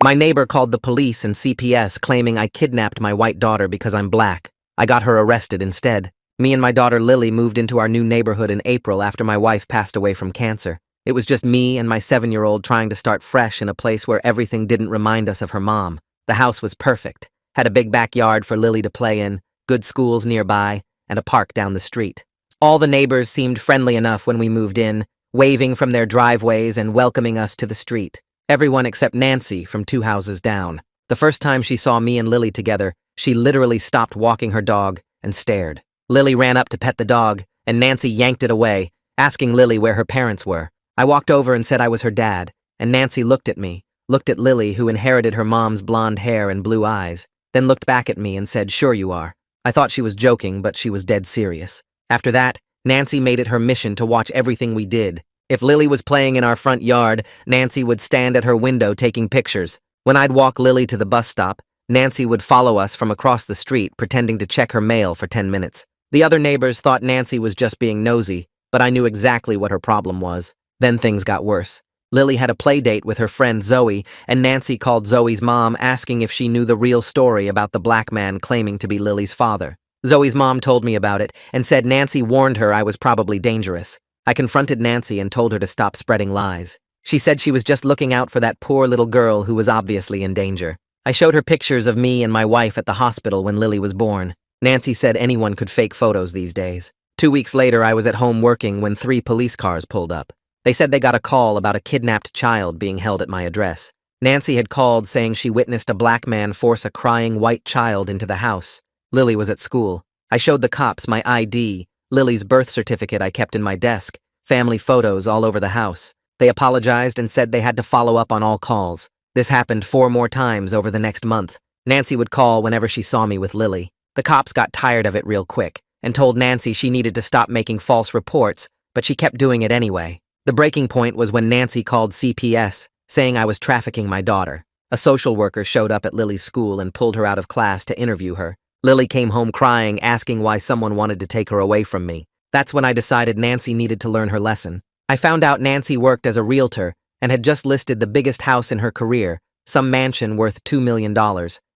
My neighbor called the police and CPS claiming I kidnapped my white daughter because I'm black. I got her arrested instead. Me and my daughter Lily moved into our new neighborhood in April after my wife passed away from cancer. It was just me and my 7-year-old trying to start fresh in a place where everything didn't remind us of her mom. The house was perfect. Had a big backyard for Lily to play in, good schools nearby, and a park down the street. All the neighbors seemed friendly enough when we moved in, waving from their driveways and welcoming us to the street. Everyone except Nancy from 2 houses down. The first time she saw me and Lily together, she literally stopped walking her dog and stared. Lily ran up to pet the dog, and Nancy yanked it away, asking Lily where her parents were. I walked over and said I was her dad, and Nancy looked at me, looked at Lily, who inherited her mom's blonde hair and blue eyes, then looked back at me and said, "Sure you are." I thought she was joking, but she was dead serious. After that, Nancy made it her mission to watch everything we did. If Lily was playing in our front yard, Nancy would stand at her window taking pictures. When I'd walk Lily to the bus stop, Nancy would follow us from across the street, pretending to check her mail for 10 minutes. The other neighbors thought Nancy was just being nosy, but I knew exactly what her problem was. Then things got worse. Lily had a play date with her friend Zoe, and Nancy called Zoe's mom asking if she knew the real story about the black man claiming to be Lily's father. Zoe's mom told me about it and said Nancy warned her I was probably dangerous. I confronted Nancy and told her to stop spreading lies. She said she was just looking out for that poor little girl who was obviously in danger. I showed her pictures of me and my wife at the hospital when Lily was born. Nancy said anyone could fake photos these days. 2 weeks later, I was at home working when 3 police cars pulled up. They said they got a call about a kidnapped child being held at my address. Nancy had called saying she witnessed a black man force a crying white child into the house. Lily was at school. I showed the cops my ID, Lily's birth certificate I kept in my desk, family photos all over the house. They apologized and said they had to follow up on all calls. This happened 4 more times over the next month. Nancy would call whenever she saw me with Lily. The cops got tired of it real quick and told Nancy she needed to stop making false reports, but she kept doing it anyway. The breaking point was when Nancy called CPS, saying I was trafficking my daughter. A social worker showed up at Lily's school and pulled her out of class to interview her. Lily came home crying, asking why someone wanted to take her away from me. That's when I decided Nancy needed to learn her lesson. I found out Nancy worked as a realtor and had just listed the biggest house in her career, some mansion worth $2 million.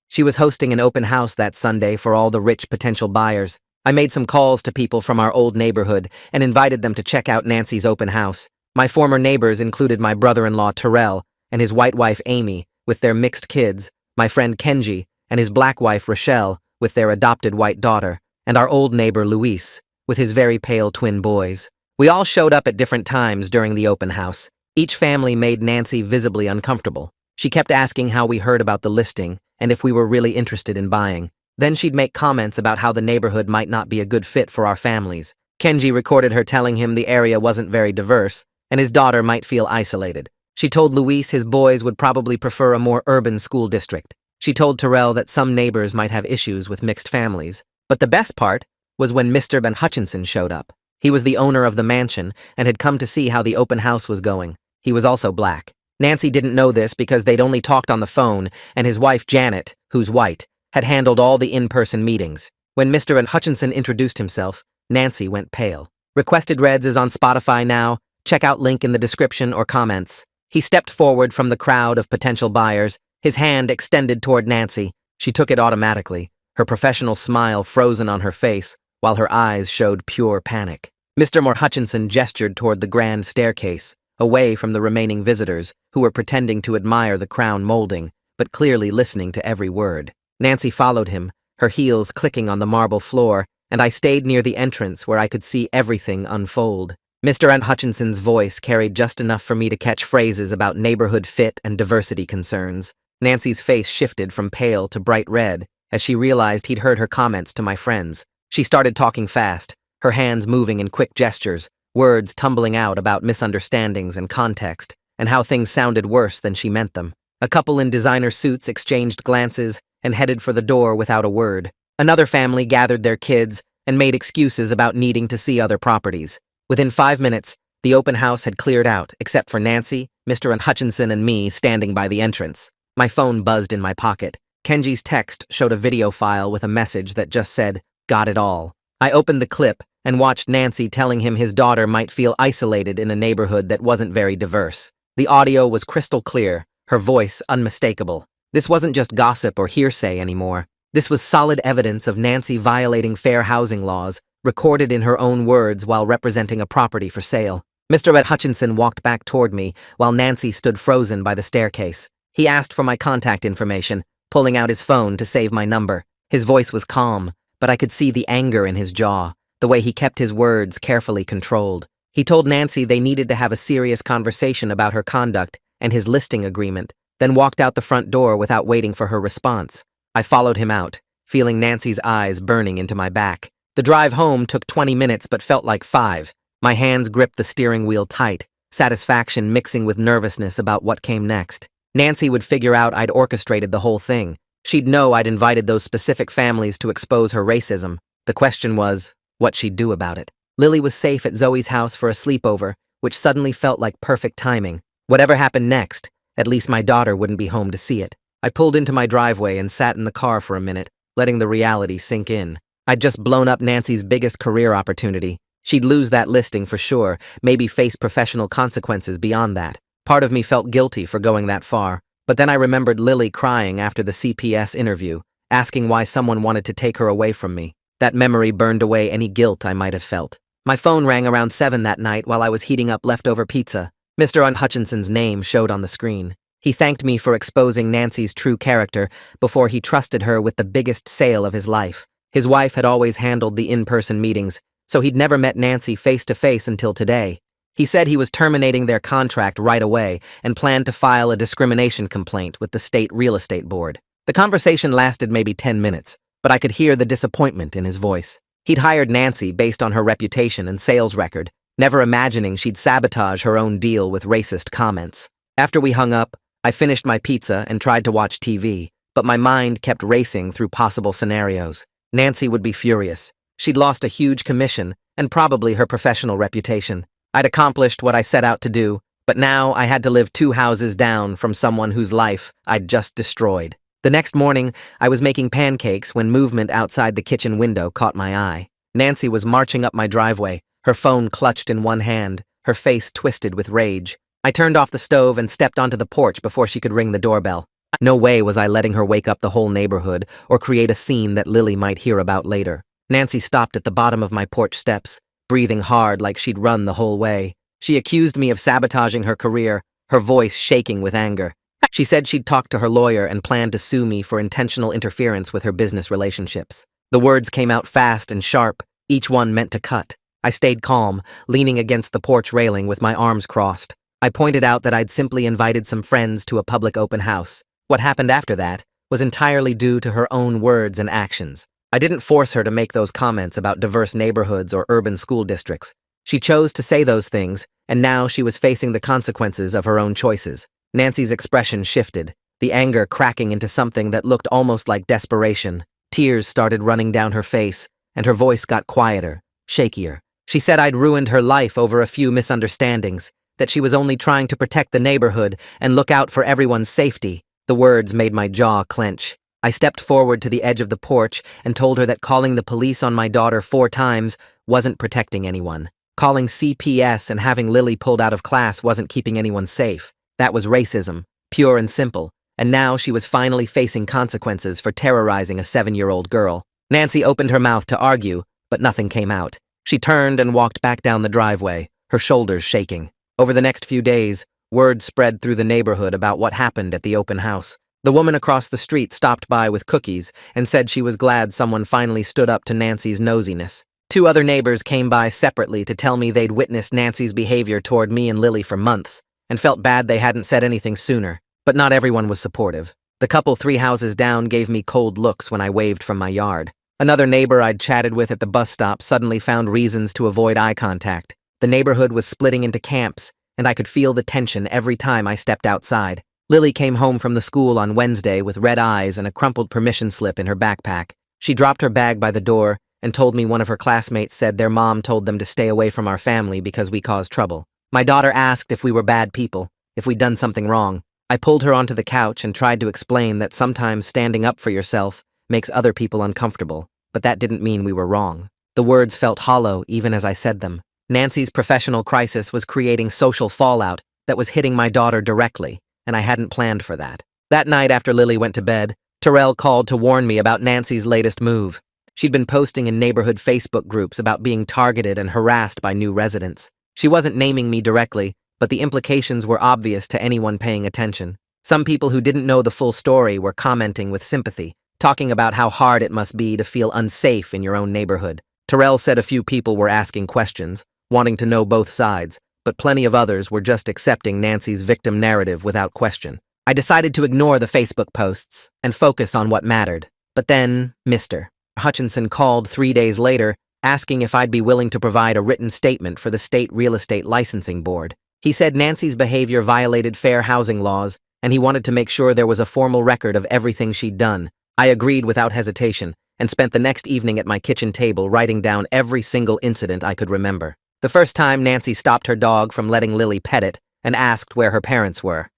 She was hosting an open house that Sunday for all the rich potential buyers. I made some calls to people from our old neighborhood and invited them to check out Nancy's open house. My former neighbors included my brother-in-law Terrell and his white wife Amy with their mixed kids, my friend Kenji and his black wife Rochelle with their adopted white daughter, and our old neighbor Luis with his very pale twin boys. We all showed up at different times during the open house. Each family made Nancy visibly uncomfortable. She kept asking how we heard about the listing and if we were really interested in buying. Then she'd make comments about how the neighborhood might not be a good fit for our families. Kenji recorded her telling him the area wasn't very diverse and his daughter might feel isolated. She told Luis his boys would probably prefer a more urban school district. She told Terrell that some neighbors might have issues with mixed families. But the best part was when Mr. Ben Hutchinson showed up. He was the owner of the mansion and had come to see how the open house was going. He was also black. Nancy didn't know this because they'd only talked on the phone, and his wife Janet, who's white, had handled all the in-person meetings. When Mr. Ben Hutchinson introduced himself, Nancy went pale. Requested Reds is on Spotify now. Check out link in the description or comments. He stepped forward from the crowd of potential buyers, his hand extended toward Nancy. She took it automatically, her professional smile frozen on her face, while her eyes showed pure panic. Mr. Hutchinson gestured toward the grand staircase, away from the remaining visitors, who were pretending to admire the crown molding, but clearly listening to every word. Nancy followed him, her heels clicking on the marble floor, and I stayed near the entrance where I could see everything unfold. Mr. Hutchinson's voice carried just enough for me to catch phrases about neighborhood fit and diversity concerns. Nancy's face shifted from pale to bright red as she realized he'd heard her comments to my friends. She started talking fast, her hands moving in quick gestures, words tumbling out about misunderstandings and context, and how things sounded worse than she meant them. A couple in designer suits exchanged glances and headed for the door without a word. Another family gathered their kids and made excuses about needing to see other properties. Within 5 minutes, the open house had cleared out, except for Nancy, Mr. Hutchinson, and me standing by the entrance. My phone buzzed in my pocket. Kenji's text showed a video file with a message that just said, "Got it all." I opened the clip and watched Nancy telling him his daughter might feel isolated in a neighborhood that wasn't very diverse. The audio was crystal clear, her voice unmistakable. This wasn't just gossip or hearsay anymore. This was solid evidence of Nancy violating fair housing laws, recorded in her own words while representing a property for sale. Mr. Ed Hutchinson walked back toward me while Nancy stood frozen by the staircase. He asked for my contact information, pulling out his phone to save my number. His voice was calm, but I could see the anger in his jaw, the way he kept his words carefully controlled. He told Nancy they needed to have a serious conversation about her conduct and his listing agreement, then walked out the front door without waiting for her response. I followed him out, feeling Nancy's eyes burning into my back. The drive home took 20 minutes but felt like 5. My hands gripped the steering wheel tight, satisfaction mixing with nervousness about what came next. Nancy would figure out I'd orchestrated the whole thing. She'd know I'd invited those specific families to expose her racism. The question was, what she'd do about it. Lily was safe at Zoe's house for a sleepover, which suddenly felt like perfect timing. Whatever happened next, at least my daughter wouldn't be home to see it. I pulled into my driveway and sat in the car for a minute, letting the reality sink in. I'd just blown up Nancy's biggest career opportunity. She'd lose that listing for sure, maybe face professional consequences beyond that. Part of me felt guilty for going that far, but then I remembered Lily crying after the CPS interview, asking why someone wanted to take her away from me. That memory burned away any guilt I might have felt. My phone rang around 7 that night while I was heating up leftover pizza. Mr. Hutchinson's name showed on the screen. He thanked me for exposing Nancy's true character before he trusted her with the biggest sale of his life. His wife had always handled the in-person meetings, so he'd never met Nancy face-to-face until today. He said he was terminating their contract right away and planned to file a discrimination complaint with the state real estate board. The conversation lasted maybe 10 minutes, but I could hear the disappointment in his voice. He'd hired Nancy based on her reputation and sales record, never imagining she'd sabotage her own deal with racist comments. After we hung up, I finished my pizza and tried to watch TV, but my mind kept racing through possible scenarios. Nancy would be furious. She'd lost a huge commission and probably her professional reputation. I'd accomplished what I set out to do, but now I had to live 2 houses down from someone whose life I'd just destroyed. The next morning, I was making pancakes when movement outside the kitchen window caught my eye. Nancy was marching up my driveway, her phone clutched in one hand, her face twisted with rage. I turned off the stove and stepped onto the porch before she could ring the doorbell. No way was I letting her wake up the whole neighborhood or create a scene that Lily might hear about later. Nancy stopped at the bottom of my porch steps, breathing hard like she'd run the whole way. She accused me of sabotaging her career, her voice shaking with anger. She said she'd talked to her lawyer and planned to sue me for intentional interference with her business relationships. The words came out fast and sharp, each one meant to cut. I stayed calm, leaning against the porch railing with my arms crossed. I pointed out that I'd simply invited some friends to a public open house. What happened after that was entirely due to her own words and actions. I didn't force her to make those comments about diverse neighborhoods or urban school districts. She chose to say those things, and now she was facing the consequences of her own choices. Nancy's expression shifted, the anger cracking into something that looked almost like desperation. Tears started running down her face, and her voice got quieter, shakier. She said I'd ruined her life over a few misunderstandings, that she was only trying to protect the neighborhood and look out for everyone's safety. The words made my jaw clench. I stepped forward to the edge of the porch and told her that calling the police on my daughter 4 times wasn't protecting anyone. Calling CPS and having Lily pulled out of class wasn't keeping anyone safe. That was racism, pure and simple, and now she was finally facing consequences for terrorizing a 7-year-old girl. Nancy opened her mouth to argue, but nothing came out. She turned and walked back down the driveway, her shoulders shaking. Over the next few days, word spread through the neighborhood about what happened at the open house. The woman across the street stopped by with cookies and said she was glad someone finally stood up to Nancy's nosiness. 2 other neighbors came by separately to tell me they'd witnessed Nancy's behavior toward me and Lily for months, and felt bad they hadn't said anything sooner. But not everyone was supportive. The couple 3 houses down gave me cold looks when I waved from my yard. Another neighbor I'd chatted with at the bus stop suddenly found reasons to avoid eye contact. The neighborhood was splitting into camps, and I could feel the tension every time I stepped outside. Lily came home from the school on Wednesday with red eyes and a crumpled permission slip in her backpack. She dropped her bag by the door and told me one of her classmates said their mom told them to stay away from our family because we caused trouble. My daughter asked if we were bad people, if we'd done something wrong. I pulled her onto the couch and tried to explain that sometimes standing up for yourself makes other people uncomfortable, but that didn't mean we were wrong. The words felt hollow even as I said them. Nancy's professional crisis was creating social fallout that was hitting my daughter directly, and I hadn't planned for that. That night after Lily went to bed, Terrell called to warn me about Nancy's latest move. She'd been posting in neighborhood Facebook groups about being targeted and harassed by new residents. She wasn't naming me directly, but the implications were obvious to anyone paying attention. Some people who didn't know the full story were commenting with sympathy, talking about how hard it must be to feel unsafe in your own neighborhood. Terrell said a few people were asking questions, wanting to know both sides, but plenty of others were just accepting Nancy's victim narrative without question. I decided to ignore the Facebook posts and focus on what mattered. But then, Mr. Hutchinson called 3 days later, asking if I'd be willing to provide a written statement for the State Real Estate Licensing Board. He said Nancy's behavior violated fair housing laws, and he wanted to make sure there was a formal record of everything she'd done. I agreed without hesitation, and spent the next evening at my kitchen table writing down every single incident I could remember. The first time Nancy stopped her dog from letting Lily pet it and asked where her parents were.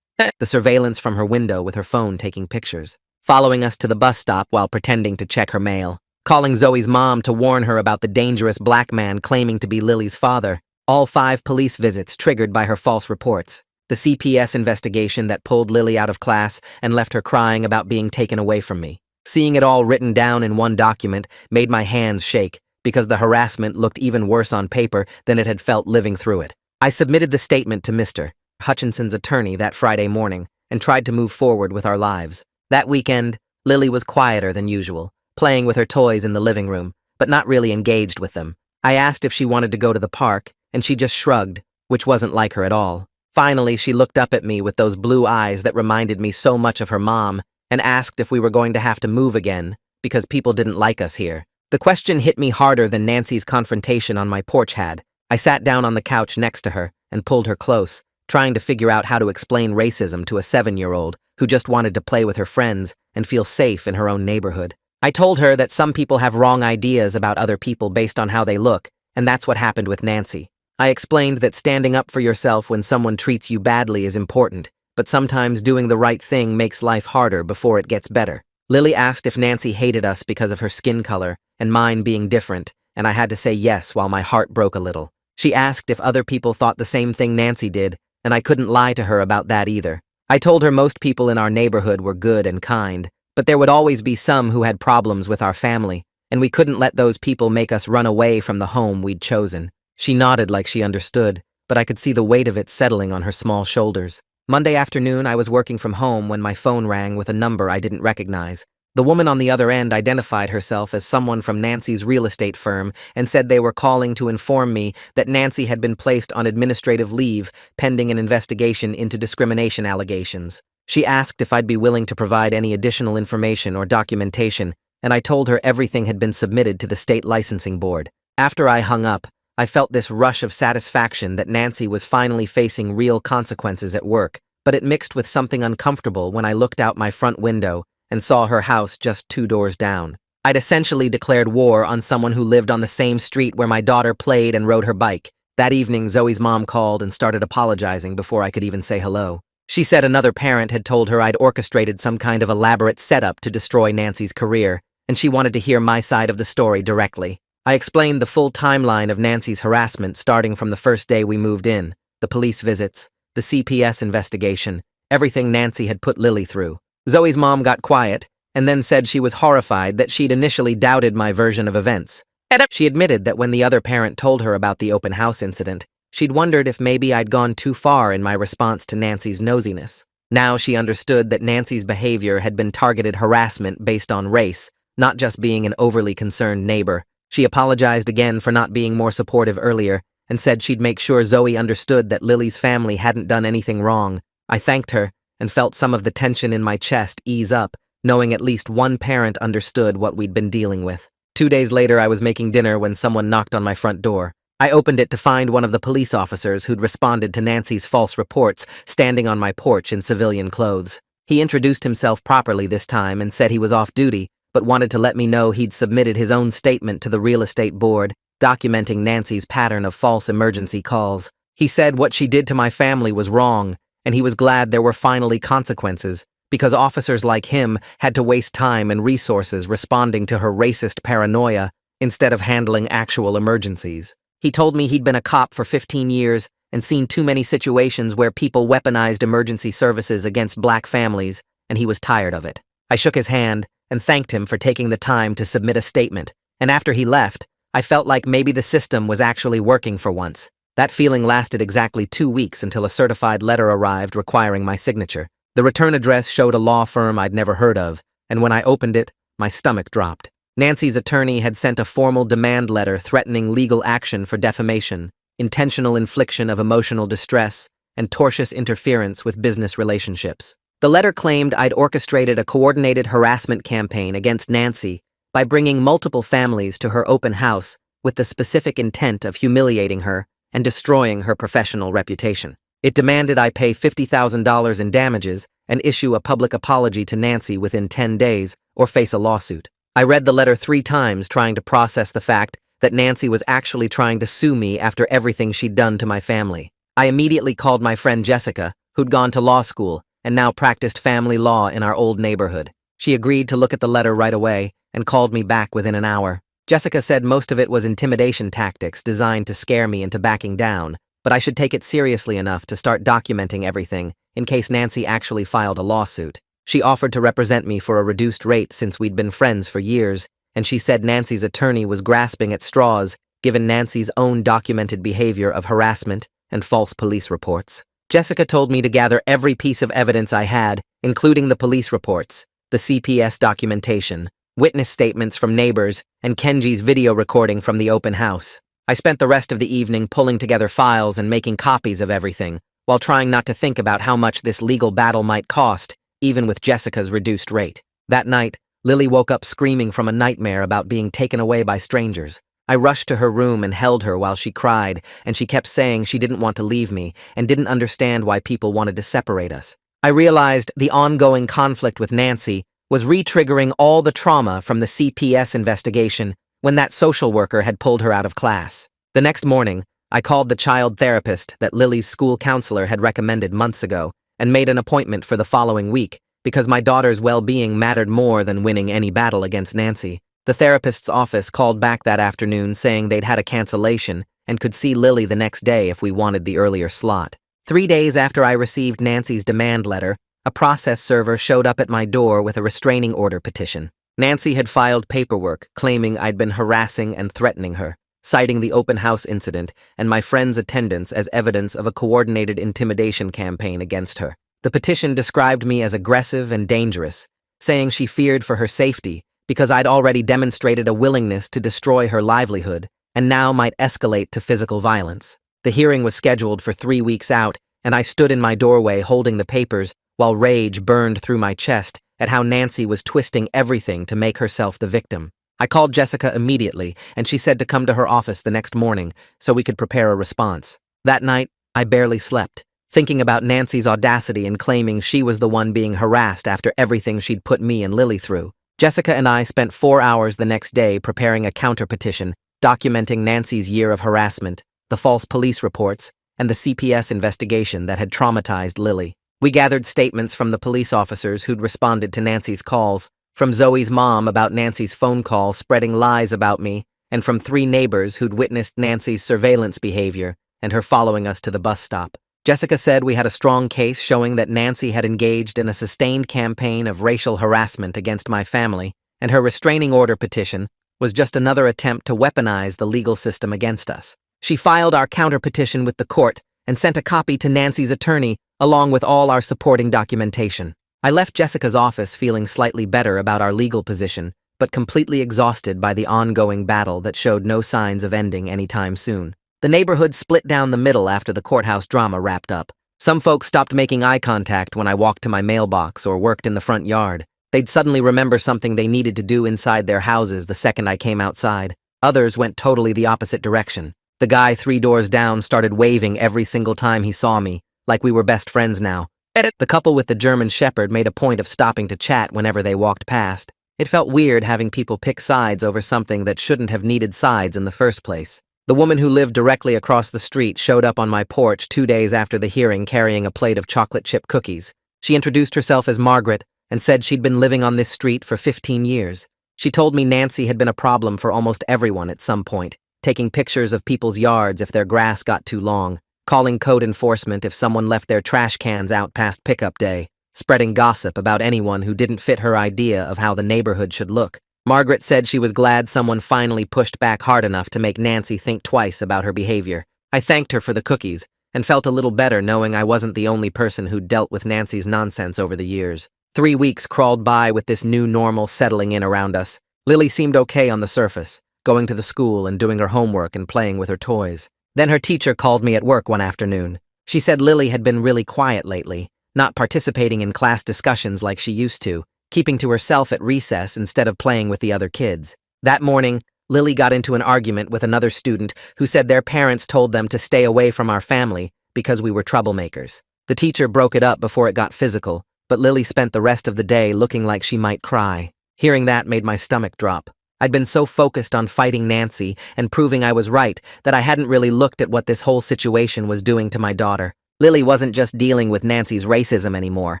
The surveillance from her window with her phone taking pictures. Following us to the bus stop while pretending to check her mail. Calling Zoe's mom to warn her about the dangerous black man claiming to be Lily's father. All 5 police visits triggered by her false reports. The CPS investigation that pulled Lily out of class and left her crying about being taken away from me. Seeing it all written down in one document made my hands shake because the harassment looked even worse on paper than it had felt living through it. I submitted the statement to Mr. Hutchinson's attorney that Friday morning and tried to move forward with our lives. That weekend, Lily was quieter than usual, playing with her toys in the living room, but not really engaged with them. I asked if she wanted to go to the park, and she just shrugged, which wasn't like her at all. Finally, she looked up at me with those blue eyes that reminded me so much of her mom and asked if we were going to have to move again because people didn't like us here. The question hit me harder than Nancy's confrontation on my porch had. I sat down on the couch next to her and pulled her close, trying to figure out how to explain racism to a 7-year-old who just wanted to play with her friends and feel safe in her own neighborhood. I told her that some people have wrong ideas about other people based on how they look, and that's what happened with Nancy. I explained that standing up for yourself when someone treats you badly is important, but sometimes doing the right thing makes life harder before it gets better. Lily asked if Nancy hated us because of her skin color and mine being different, and I had to say yes while my heart broke a little. She asked if other people thought the same thing Nancy did, and I couldn't lie to her about that either. I told her most people in our neighborhood were good and kind, but there would always be some who had problems with our family, and we couldn't let those people make us run away from the home we'd chosen. She nodded like she understood, but I could see the weight of it settling on her small shoulders. Monday afternoon, I was working from home when my phone rang with a number I didn't recognize. The woman on the other end identified herself as someone from Nancy's real estate firm and said they were calling to inform me that Nancy had been placed on administrative leave pending an investigation into discrimination allegations. She asked if I'd be willing to provide any additional information or documentation, and I told her everything had been submitted to the state licensing board. After I hung up, I felt this rush of satisfaction that Nancy was finally facing real consequences at work, but it mixed with something uncomfortable when I looked out my front window and saw her house just 2 doors down. I'd essentially declared war on someone who lived on the same street where my daughter played and rode her bike. That evening, Zoe's mom called and started apologizing before I could even say hello. She said another parent had told her I'd orchestrated some kind of elaborate setup to destroy Nancy's career, and she wanted to hear my side of the story directly. I explained the full timeline of Nancy's harassment starting from the first day we moved in, the police visits, the CPS investigation, everything Nancy had put Lily through. Zoe's mom got quiet and then said she was horrified that she'd initially doubted my version of events. She admitted that when the other parent told her about the open house incident, she'd wondered if maybe I'd gone too far in my response to Nancy's nosiness. Now she understood that Nancy's behavior had been targeted harassment based on race, not just being an overly concerned neighbor. She apologized again for not being more supportive earlier and said she'd make sure Zoe understood that Lily's family hadn't done anything wrong. I thanked her and felt some of the tension in my chest ease up, knowing at least one parent understood what we'd been dealing with. 2 days later, I was making dinner when someone knocked on my front door. I opened it to find one of the police officers who'd responded to Nancy's false reports standing on my porch in civilian clothes. He introduced himself properly this time and said he was off duty, but wanted to let me know he'd submitted his own statement to the real estate board, documenting Nancy's pattern of false emergency calls. He said what she did to my family was wrong, and he was glad there were finally consequences, because officers like him had to waste time and resources responding to her racist paranoia instead of handling actual emergencies. He told me he'd been a cop for 15 years and seen too many situations where people weaponized emergency services against black families, and he was tired of it. I shook his hand and thanked him for taking the time to submit a statement, and after he left, I felt like maybe the system was actually working for once. That feeling lasted exactly 2 weeks until a certified letter arrived requiring my signature. The return address showed a law firm I'd never heard of, and when I opened it, my stomach dropped. Nancy's attorney had sent a formal demand letter threatening legal action for defamation, intentional infliction of emotional distress, and tortious interference with business relationships. The letter claimed I'd orchestrated a coordinated harassment campaign against Nancy by bringing multiple families to her open house with the specific intent of humiliating her and destroying her professional reputation. It demanded I pay $50,000 in damages and issue a public apology to Nancy within 10 days or face a lawsuit. I read the letter 3 times trying to process the fact that Nancy was actually trying to sue me after everything she'd done to my family. I immediately called my friend Jessica, who'd gone to law school and now practiced family law in our old neighborhood. She agreed to look at the letter right away and called me back within an hour. Jessica said most of it was intimidation tactics designed to scare me into backing down, but I should take it seriously enough to start documenting everything in case Nancy actually filed a lawsuit. She offered to represent me for a reduced rate since we'd been friends for years, and she said Nancy's attorney was grasping at straws given Nancy's own documented behavior of harassment and false police reports. Jessica told me to gather every piece of evidence I had, including the police reports, the CPS documentation, witness statements from neighbors, and Kenji's video recording from the open house. I spent the rest of the evening pulling together files and making copies of everything, while trying not to think about how much this legal battle might cost, even with Jessica's reduced rate. That night, Lily woke up screaming from a nightmare about being taken away by strangers. I rushed to her room and held her while she cried, and she kept saying she didn't want to leave me and didn't understand why people wanted to separate us. I realized the ongoing conflict with Nancy was re-triggering all the trauma from the CPS investigation when that social worker had pulled her out of class. The next morning, I called the child therapist that Lily's school counselor had recommended months ago and made an appointment for the following week because my daughter's well-being mattered more than winning any battle against Nancy. The therapist's office called back that afternoon saying they'd had a cancellation and could see Lily the next day if we wanted the earlier slot. 3 days after I received Nancy's demand letter, a process server showed up at my door with a restraining order petition. Nancy had filed paperwork claiming I'd been harassing and threatening her, citing the open house incident and my friend's attendance as evidence of a coordinated intimidation campaign against her. The petition described me as aggressive and dangerous, saying she feared for her safety because I'd already demonstrated a willingness to destroy her livelihood and now might escalate to physical violence. The hearing was scheduled for 3 weeks out, and I stood in my doorway holding the papers while rage burned through my chest at how Nancy was twisting everything to make herself the victim. I called Jessica immediately, and she said to come to her office the next morning so we could prepare a response. That night, I barely slept, thinking about Nancy's audacity in claiming she was the one being harassed after everything she'd put me and Lily through. Jessica and I spent 4 hours the next day preparing a counter-petition documenting Nancy's year of harassment, the false police reports, and the CPS investigation that had traumatized Lily. We gathered statements from the police officers who'd responded to Nancy's calls, from Zoe's mom about Nancy's phone call spreading lies about me, and from 3 neighbors who'd witnessed Nancy's surveillance behavior and her following us to the bus stop. Jessica said we had a strong case showing that Nancy had engaged in a sustained campaign of racial harassment against my family, and her restraining order petition was just another attempt to weaponize the legal system against us. She filed our counter-petition with the court and sent a copy to Nancy's attorney along with all our supporting documentation. I left Jessica's office feeling slightly better about our legal position, but completely exhausted by the ongoing battle that showed no signs of ending anytime soon. The neighborhood split down the middle after the courthouse drama wrapped up. Some folks stopped making eye contact when I walked to my mailbox or worked in the front yard. They'd suddenly remember something they needed to do inside their houses the second I came outside. Others went totally the opposite direction. The guy 3 doors down started waving every single time he saw me, like we were best friends now. The couple with the German Shepherd made a point of stopping to chat whenever they walked past. It felt weird having people pick sides over something that shouldn't have needed sides in the first place. The woman who lived directly across the street showed up on my porch 2 days after the hearing carrying a plate of chocolate chip cookies. She introduced herself as Margaret and said she'd been living on this street for 15 years. She told me Nancy had been a problem for almost everyone at some point, taking pictures of people's yards if their grass got too long, calling code enforcement if someone left their trash cans out past pickup day, spreading gossip about anyone who didn't fit her idea of how the neighborhood should look. Margaret said she was glad someone finally pushed back hard enough to make Nancy think twice about her behavior. I thanked her for the cookies and felt a little better knowing I wasn't the only person who'd dealt with Nancy's nonsense over the years. 3 weeks crawled by with this new normal settling in around us. Lily seemed okay on the surface, going to the school and doing her homework and playing with her toys. Then her teacher called me at work one afternoon. She said Lily had been really quiet lately, not participating in class discussions like she used to, keeping to herself at recess instead of playing with the other kids. That morning, Lily got into an argument with another student who said their parents told them to stay away from our family because we were troublemakers. The teacher broke it up before it got physical, but Lily spent the rest of the day looking like she might cry. Hearing that made my stomach drop. I'd been so focused on fighting Nancy and proving I was right that I hadn't really looked at what this whole situation was doing to my daughter. Lily wasn't just dealing with Nancy's racism anymore.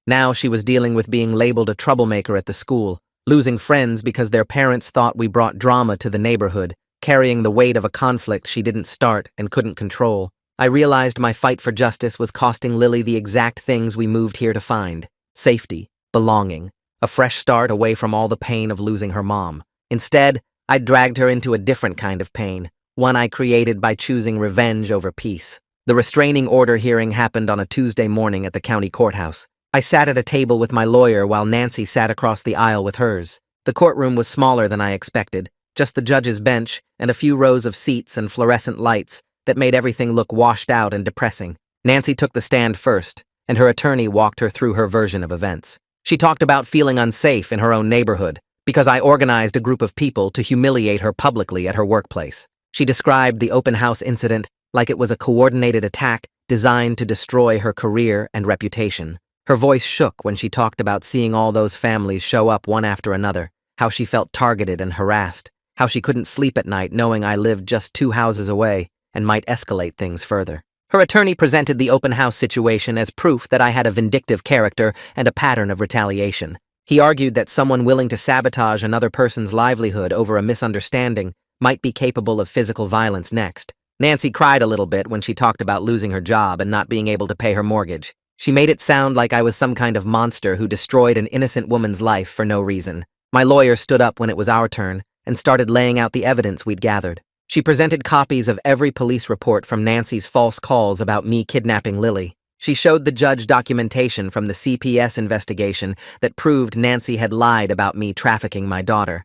Now she was dealing with being labeled a troublemaker at the school, losing friends because their parents thought we brought drama to the neighborhood, carrying the weight of a conflict she didn't start and couldn't control. I realized my fight for justice was costing Lily the exact things we moved here to find: safety, belonging, a fresh start away from all the pain of losing her mom. Instead, I dragged her into a different kind of pain, one I created by choosing revenge over peace. The restraining order hearing happened on a Tuesday morning at the county courthouse. I sat at a table with my lawyer while Nancy sat across the aisle with hers. The courtroom was smaller than I expected, just the judge's bench and a few rows of seats and fluorescent lights that made everything look washed out and depressing. Nancy took the stand first, and her attorney walked her through her version of events. She talked about feeling unsafe in her own neighborhood because I organized a group of people to humiliate her publicly at her workplace. She described the open house incident like it was a coordinated attack designed to destroy her career and reputation. Her voice shook when she talked about seeing all those families show up one after another, how she felt targeted and harassed, how she couldn't sleep at night knowing I lived just 2 houses away and might escalate things further. Her attorney presented the open house situation as proof that I had a vindictive character and a pattern of retaliation. He argued that someone willing to sabotage another person's livelihood over a misunderstanding might be capable of physical violence next. Nancy cried a little bit when she talked about losing her job and not being able to pay her mortgage. She made it sound like I was some kind of monster who destroyed an innocent woman's life for no reason. My lawyer stood up when it was our turn and started laying out the evidence we'd gathered. She presented copies of every police report from Nancy's false calls about me kidnapping Lily. She showed the judge documentation from the CPS investigation that proved Nancy had lied about me trafficking my daughter.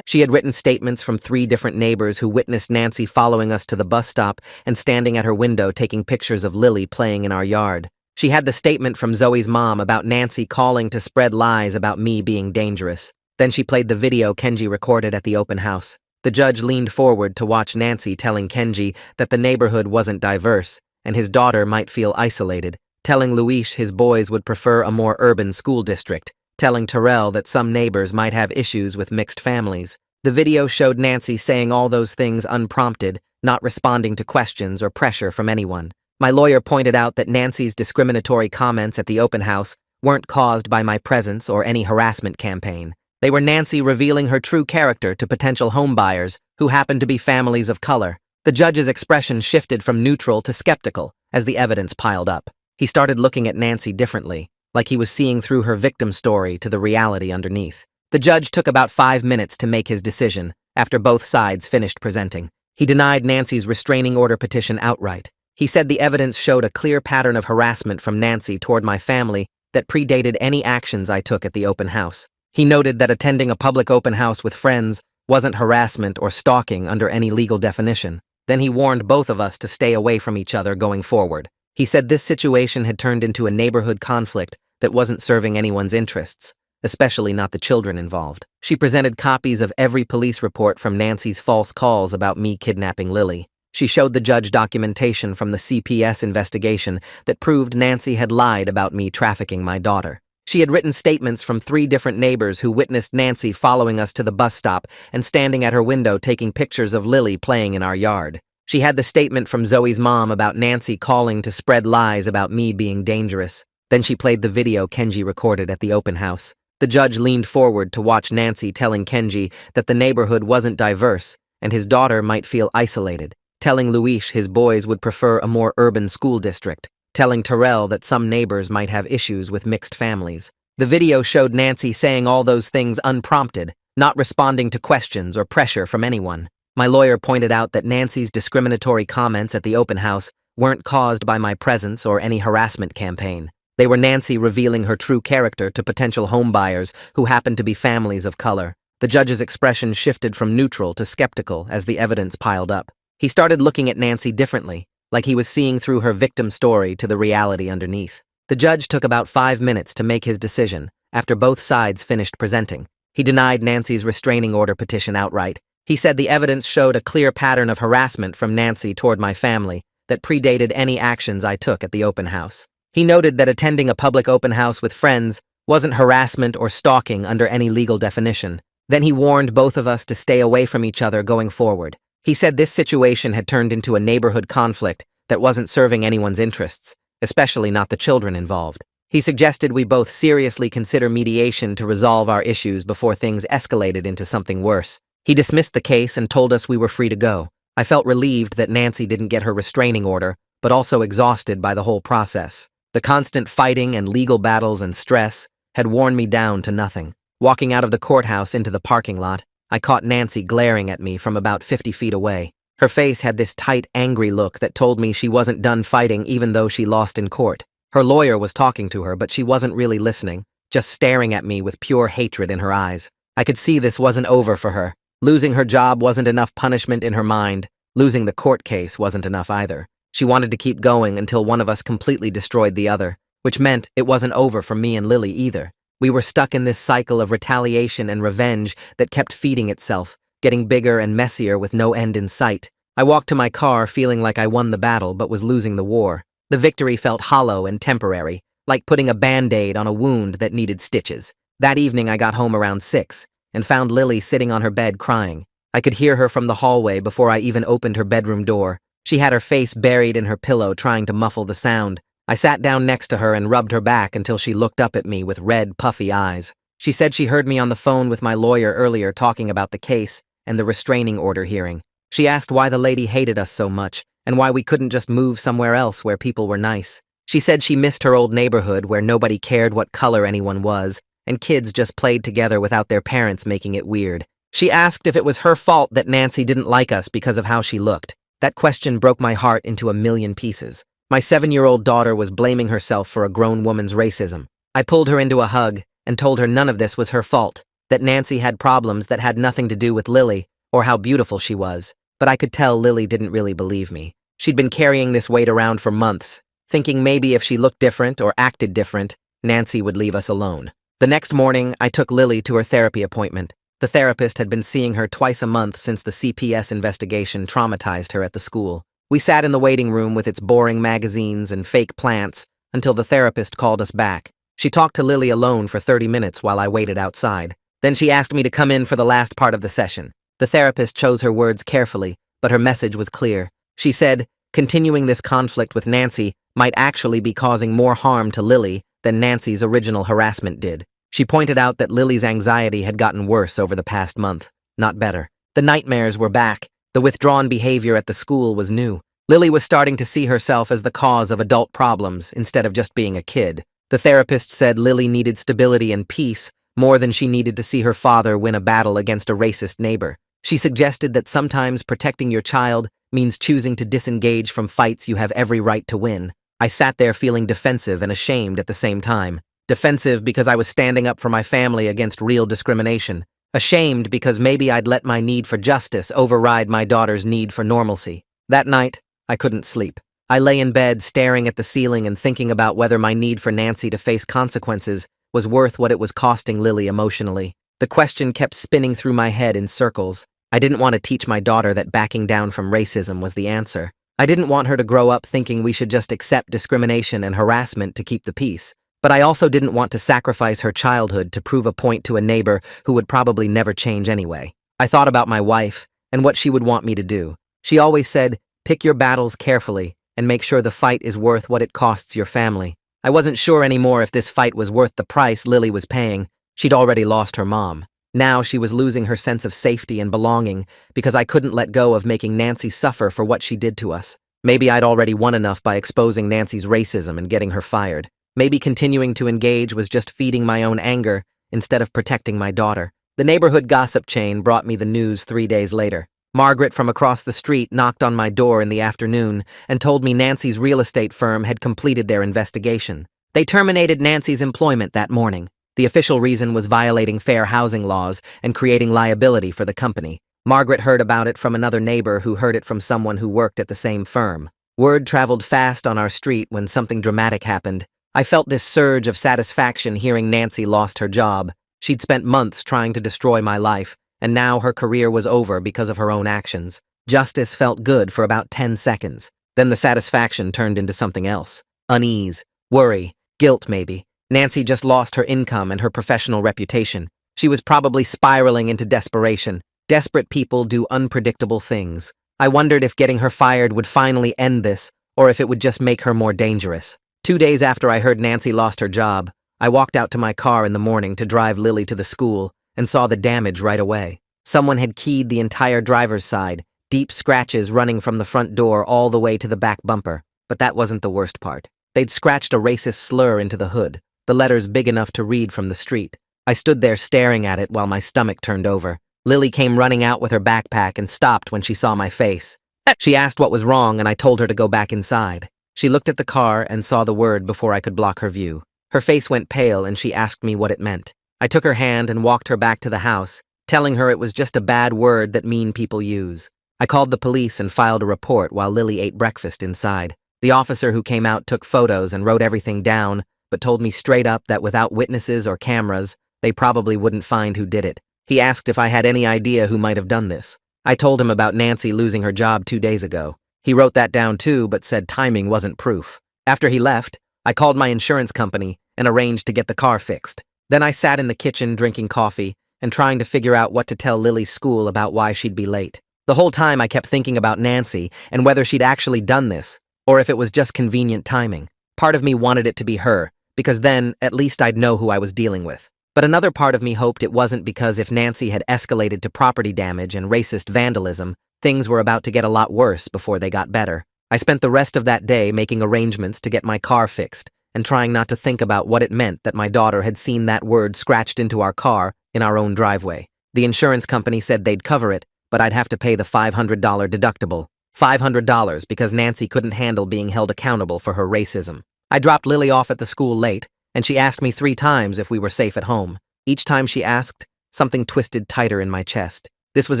She had written statements from 3 different neighbors who witnessed Nancy following us to the bus stop and standing at her window taking pictures of Lily playing in our yard. She had the statement from Zoe's mom about Nancy calling to spread lies about me being dangerous. Then she played the video Kenji recorded at the open house. The judge leaned forward to watch Nancy telling Kenji that the neighborhood wasn't diverse and his daughter might feel isolated, telling Luis his boys would prefer a more urban school district, telling Terrell that some neighbors might have issues with mixed families. The video showed Nancy saying all those things unprompted, not responding to questions or pressure from anyone. My lawyer pointed out that Nancy's discriminatory comments at the open house weren't caused by my presence or any harassment campaign. They were Nancy revealing her true character to potential homebuyers who happened to be families of color. The judge's expression shifted from neutral to skeptical as the evidence piled up. He started looking at Nancy differently, like he was seeing through her victim story to the reality underneath. The judge took about 5 minutes to make his decision after both sides finished presenting. He denied Nancy's restraining order petition outright. He said the evidence showed a clear pattern of harassment from Nancy toward my family that predated any actions I took at the open house. He noted that attending a public open house with friends wasn't harassment or stalking under any legal definition. Then he warned both of us to stay away from each other going forward. He said this situation had turned into a neighborhood conflict that wasn't serving anyone's interests, especially not the children involved. She presented copies of every police report from Nancy's false calls about me kidnapping Lily. She showed the judge documentation from the CPS investigation that proved Nancy had lied about me trafficking my daughter. She had written statements from 3 different neighbors who witnessed Nancy following us to the bus stop and standing at her window taking pictures of Lily playing in our yard. She had the statement from Zoe's mom about Nancy calling to spread lies about me being dangerous. Then she played the video Kenji recorded at the open house. The judge leaned forward to watch Nancy telling Kenji that the neighborhood wasn't diverse and his daughter might feel isolated, telling Luis his boys would prefer a more urban school district, telling Terrell that some neighbors might have issues with mixed families. The video showed Nancy saying all those things unprompted, not responding to questions or pressure from anyone. My lawyer pointed out that Nancy's discriminatory comments at the open house weren't caused by my presence or any harassment campaign. They were Nancy revealing her true character to potential homebuyers who happened to be families of color. The judge's expression shifted from neutral to skeptical as the evidence piled up. He started looking at Nancy differently, like he was seeing through her victim story to the reality underneath. The judge took about 5 minutes to make his decision after both sides finished presenting. He denied Nancy's restraining order petition outright. He said the evidence showed a clear pattern of harassment from Nancy toward my family that predated any actions I took at the open house. He noted that attending a public open house with friends wasn't harassment or stalking under any legal definition. Then he warned both of us to stay away from each other going forward. He said this situation had turned into a neighborhood conflict that wasn't serving anyone's interests, especially not the children involved. He suggested we both seriously consider mediation to resolve our issues before things escalated into something worse. He dismissed the case and told us we were free to go. I felt relieved that Nancy didn't get her restraining order, but also exhausted by the whole process. The constant fighting and legal battles and stress had worn me down to nothing. Walking out of the courthouse into the parking lot, I caught Nancy glaring at me from about 50 feet away. Her face had this tight, angry look that told me she wasn't done fighting even though she lost in court. Her lawyer was talking to her, but she wasn't really listening, just staring at me with pure hatred in her eyes. I could see this wasn't over for her. Losing her job wasn't enough punishment in her mind. Losing the court case wasn't enough either. She wanted to keep going until one of us completely destroyed the other, which meant it wasn't over for me and Lily either. We were stuck in this cycle of retaliation and revenge that kept feeding itself, getting bigger and messier with no end in sight. I walked to my car feeling like I won the battle but was losing the war. The victory felt hollow and temporary, like putting a Band-Aid on a wound that needed stitches. That evening I got home around 6 and found Lily sitting on her bed crying. I could hear her from the hallway before I even opened her bedroom door. She had her face buried in her pillow trying to muffle the sound. I sat down next to her and rubbed her back until she looked up at me with red, puffy eyes. She said she heard me on the phone with my lawyer earlier talking about the case and the restraining order hearing. She asked why the lady hated us so much and why we couldn't just move somewhere else where people were nice. She said she missed her old neighborhood where nobody cared what color anyone was and kids just played together without their parents making it weird. She asked if it was her fault that Nancy didn't like us because of how she looked. That question broke my heart into a million pieces. My 7-year-old daughter was blaming herself for a grown woman's racism. I pulled her into a hug and told her none of this was her fault, that Nancy had problems that had nothing to do with Lily or how beautiful she was. But I could tell Lily didn't really believe me. She'd been carrying this weight around for months, thinking maybe if she looked different or acted different, Nancy would leave us alone. The next morning, I took Lily to her therapy appointment. The therapist had been seeing her twice a month since the CPS investigation traumatized her at the school. We sat in the waiting room with its boring magazines and fake plants until the therapist called us back. She talked to Lily alone for 30 minutes while I waited outside. Then she asked me to come in for the last part of the session. The therapist chose her words carefully, but her message was clear. She said, continuing this conflict with Nancy might actually be causing more harm to Lily than Nancy's original harassment did. She pointed out that Lily's anxiety had gotten worse over the past month, not better. The nightmares were back. The withdrawn behavior at the school was new. Lily was starting to see herself as the cause of adult problems instead of just being a kid. The therapist said Lily needed stability and peace more than she needed to see her father win a battle against a racist neighbor. She suggested that sometimes protecting your child means choosing to disengage from fights you have every right to win. I sat there feeling defensive and ashamed at the same time. Defensive because I was standing up for my family against real discrimination. Ashamed because maybe I'd let my need for justice override my daughter's need for normalcy. That night, I couldn't sleep. I lay in bed staring at the ceiling and thinking about whether my need for Nancy to face consequences was worth what it was costing Lily emotionally. The question kept spinning through my head in circles. I didn't want to teach my daughter that backing down from racism was the answer. I didn't want her to grow up thinking we should just accept discrimination and harassment to keep the peace. But I also didn't want to sacrifice her childhood to prove a point to a neighbor who would probably never change anyway. I thought about my wife and what she would want me to do. She always said, pick your battles carefully and make sure the fight is worth what it costs your family. I wasn't sure anymore if this fight was worth the price Lily was paying. She'd already lost her mom. Now she was losing her sense of safety and belonging because I couldn't let go of making Nancy suffer for what she did to us. Maybe I'd already won enough by exposing Nancy's racism and getting her fired. Maybe continuing to engage was just feeding my own anger instead of protecting my daughter. The neighborhood gossip chain brought me the news 3 days later. Margaret from across the street knocked on my door in the afternoon and told me Nancy's real estate firm had completed their investigation. They terminated Nancy's employment that morning. The official reason was violating fair housing laws and creating liability for the company. Margaret heard about it from another neighbor who heard it from someone who worked at the same firm. Word traveled fast on our street when something dramatic happened. I felt this surge of satisfaction hearing Nancy lost her job. She'd spent months trying to destroy my life, and now her career was over because of her own actions. Justice felt good for about 10 seconds. Then the satisfaction turned into something else. Unease, worry, guilt maybe. Nancy just lost her income and her professional reputation. She was probably spiraling into desperation. Desperate people do unpredictable things. I wondered if getting her fired would finally end this, or if it would just make her more dangerous. 2 days after I heard Nancy lost her job, I walked out to my car in the morning to drive Lily to the school and saw the damage right away. Someone had keyed the entire driver's side, deep scratches running from the front door all the way to the back bumper. But that wasn't the worst part. They'd scratched a racist slur into the hood, the letters big enough to read from the street. I stood there staring at it while my stomach turned over. Lily came running out with her backpack and stopped when she saw my face. She asked what was wrong and I told her to go back inside. She looked at the car and saw the word before I could block her view. Her face went pale and she asked me what it meant. I took her hand and walked her back to the house, telling her it was just a bad word that mean people use. I called the police and filed a report while Lily ate breakfast inside. The officer who came out took photos and wrote everything down, but told me straight up that without witnesses or cameras, they probably wouldn't find who did it. He asked if I had any idea who might have done this. I told him about Nancy losing her job 2 days ago. He wrote that down too, but said timing wasn't proof. After he left, I called my insurance company and arranged to get the car fixed. Then I sat in the kitchen drinking coffee and trying to figure out what to tell Lily's school about why she'd be late. The whole time I kept thinking about Nancy and whether she'd actually done this, or if it was just convenient timing. Part of me wanted it to be her, because then at least I'd know who I was dealing with. But another part of me hoped it wasn't, because if Nancy had escalated to property damage and racist vandalism, things were about to get a lot worse before they got better. I spent the rest of that day making arrangements to get my car fixed and trying not to think about what it meant that my daughter had seen that word scratched into our car in our own driveway. The insurance company said they'd cover it, but I'd have to pay the $500 deductible. $500 because Nancy couldn't handle being held accountable for her racism. I dropped Lily off at the school late, and she asked me 3 times if we were safe at home. Each time she asked, something twisted tighter in my chest. This was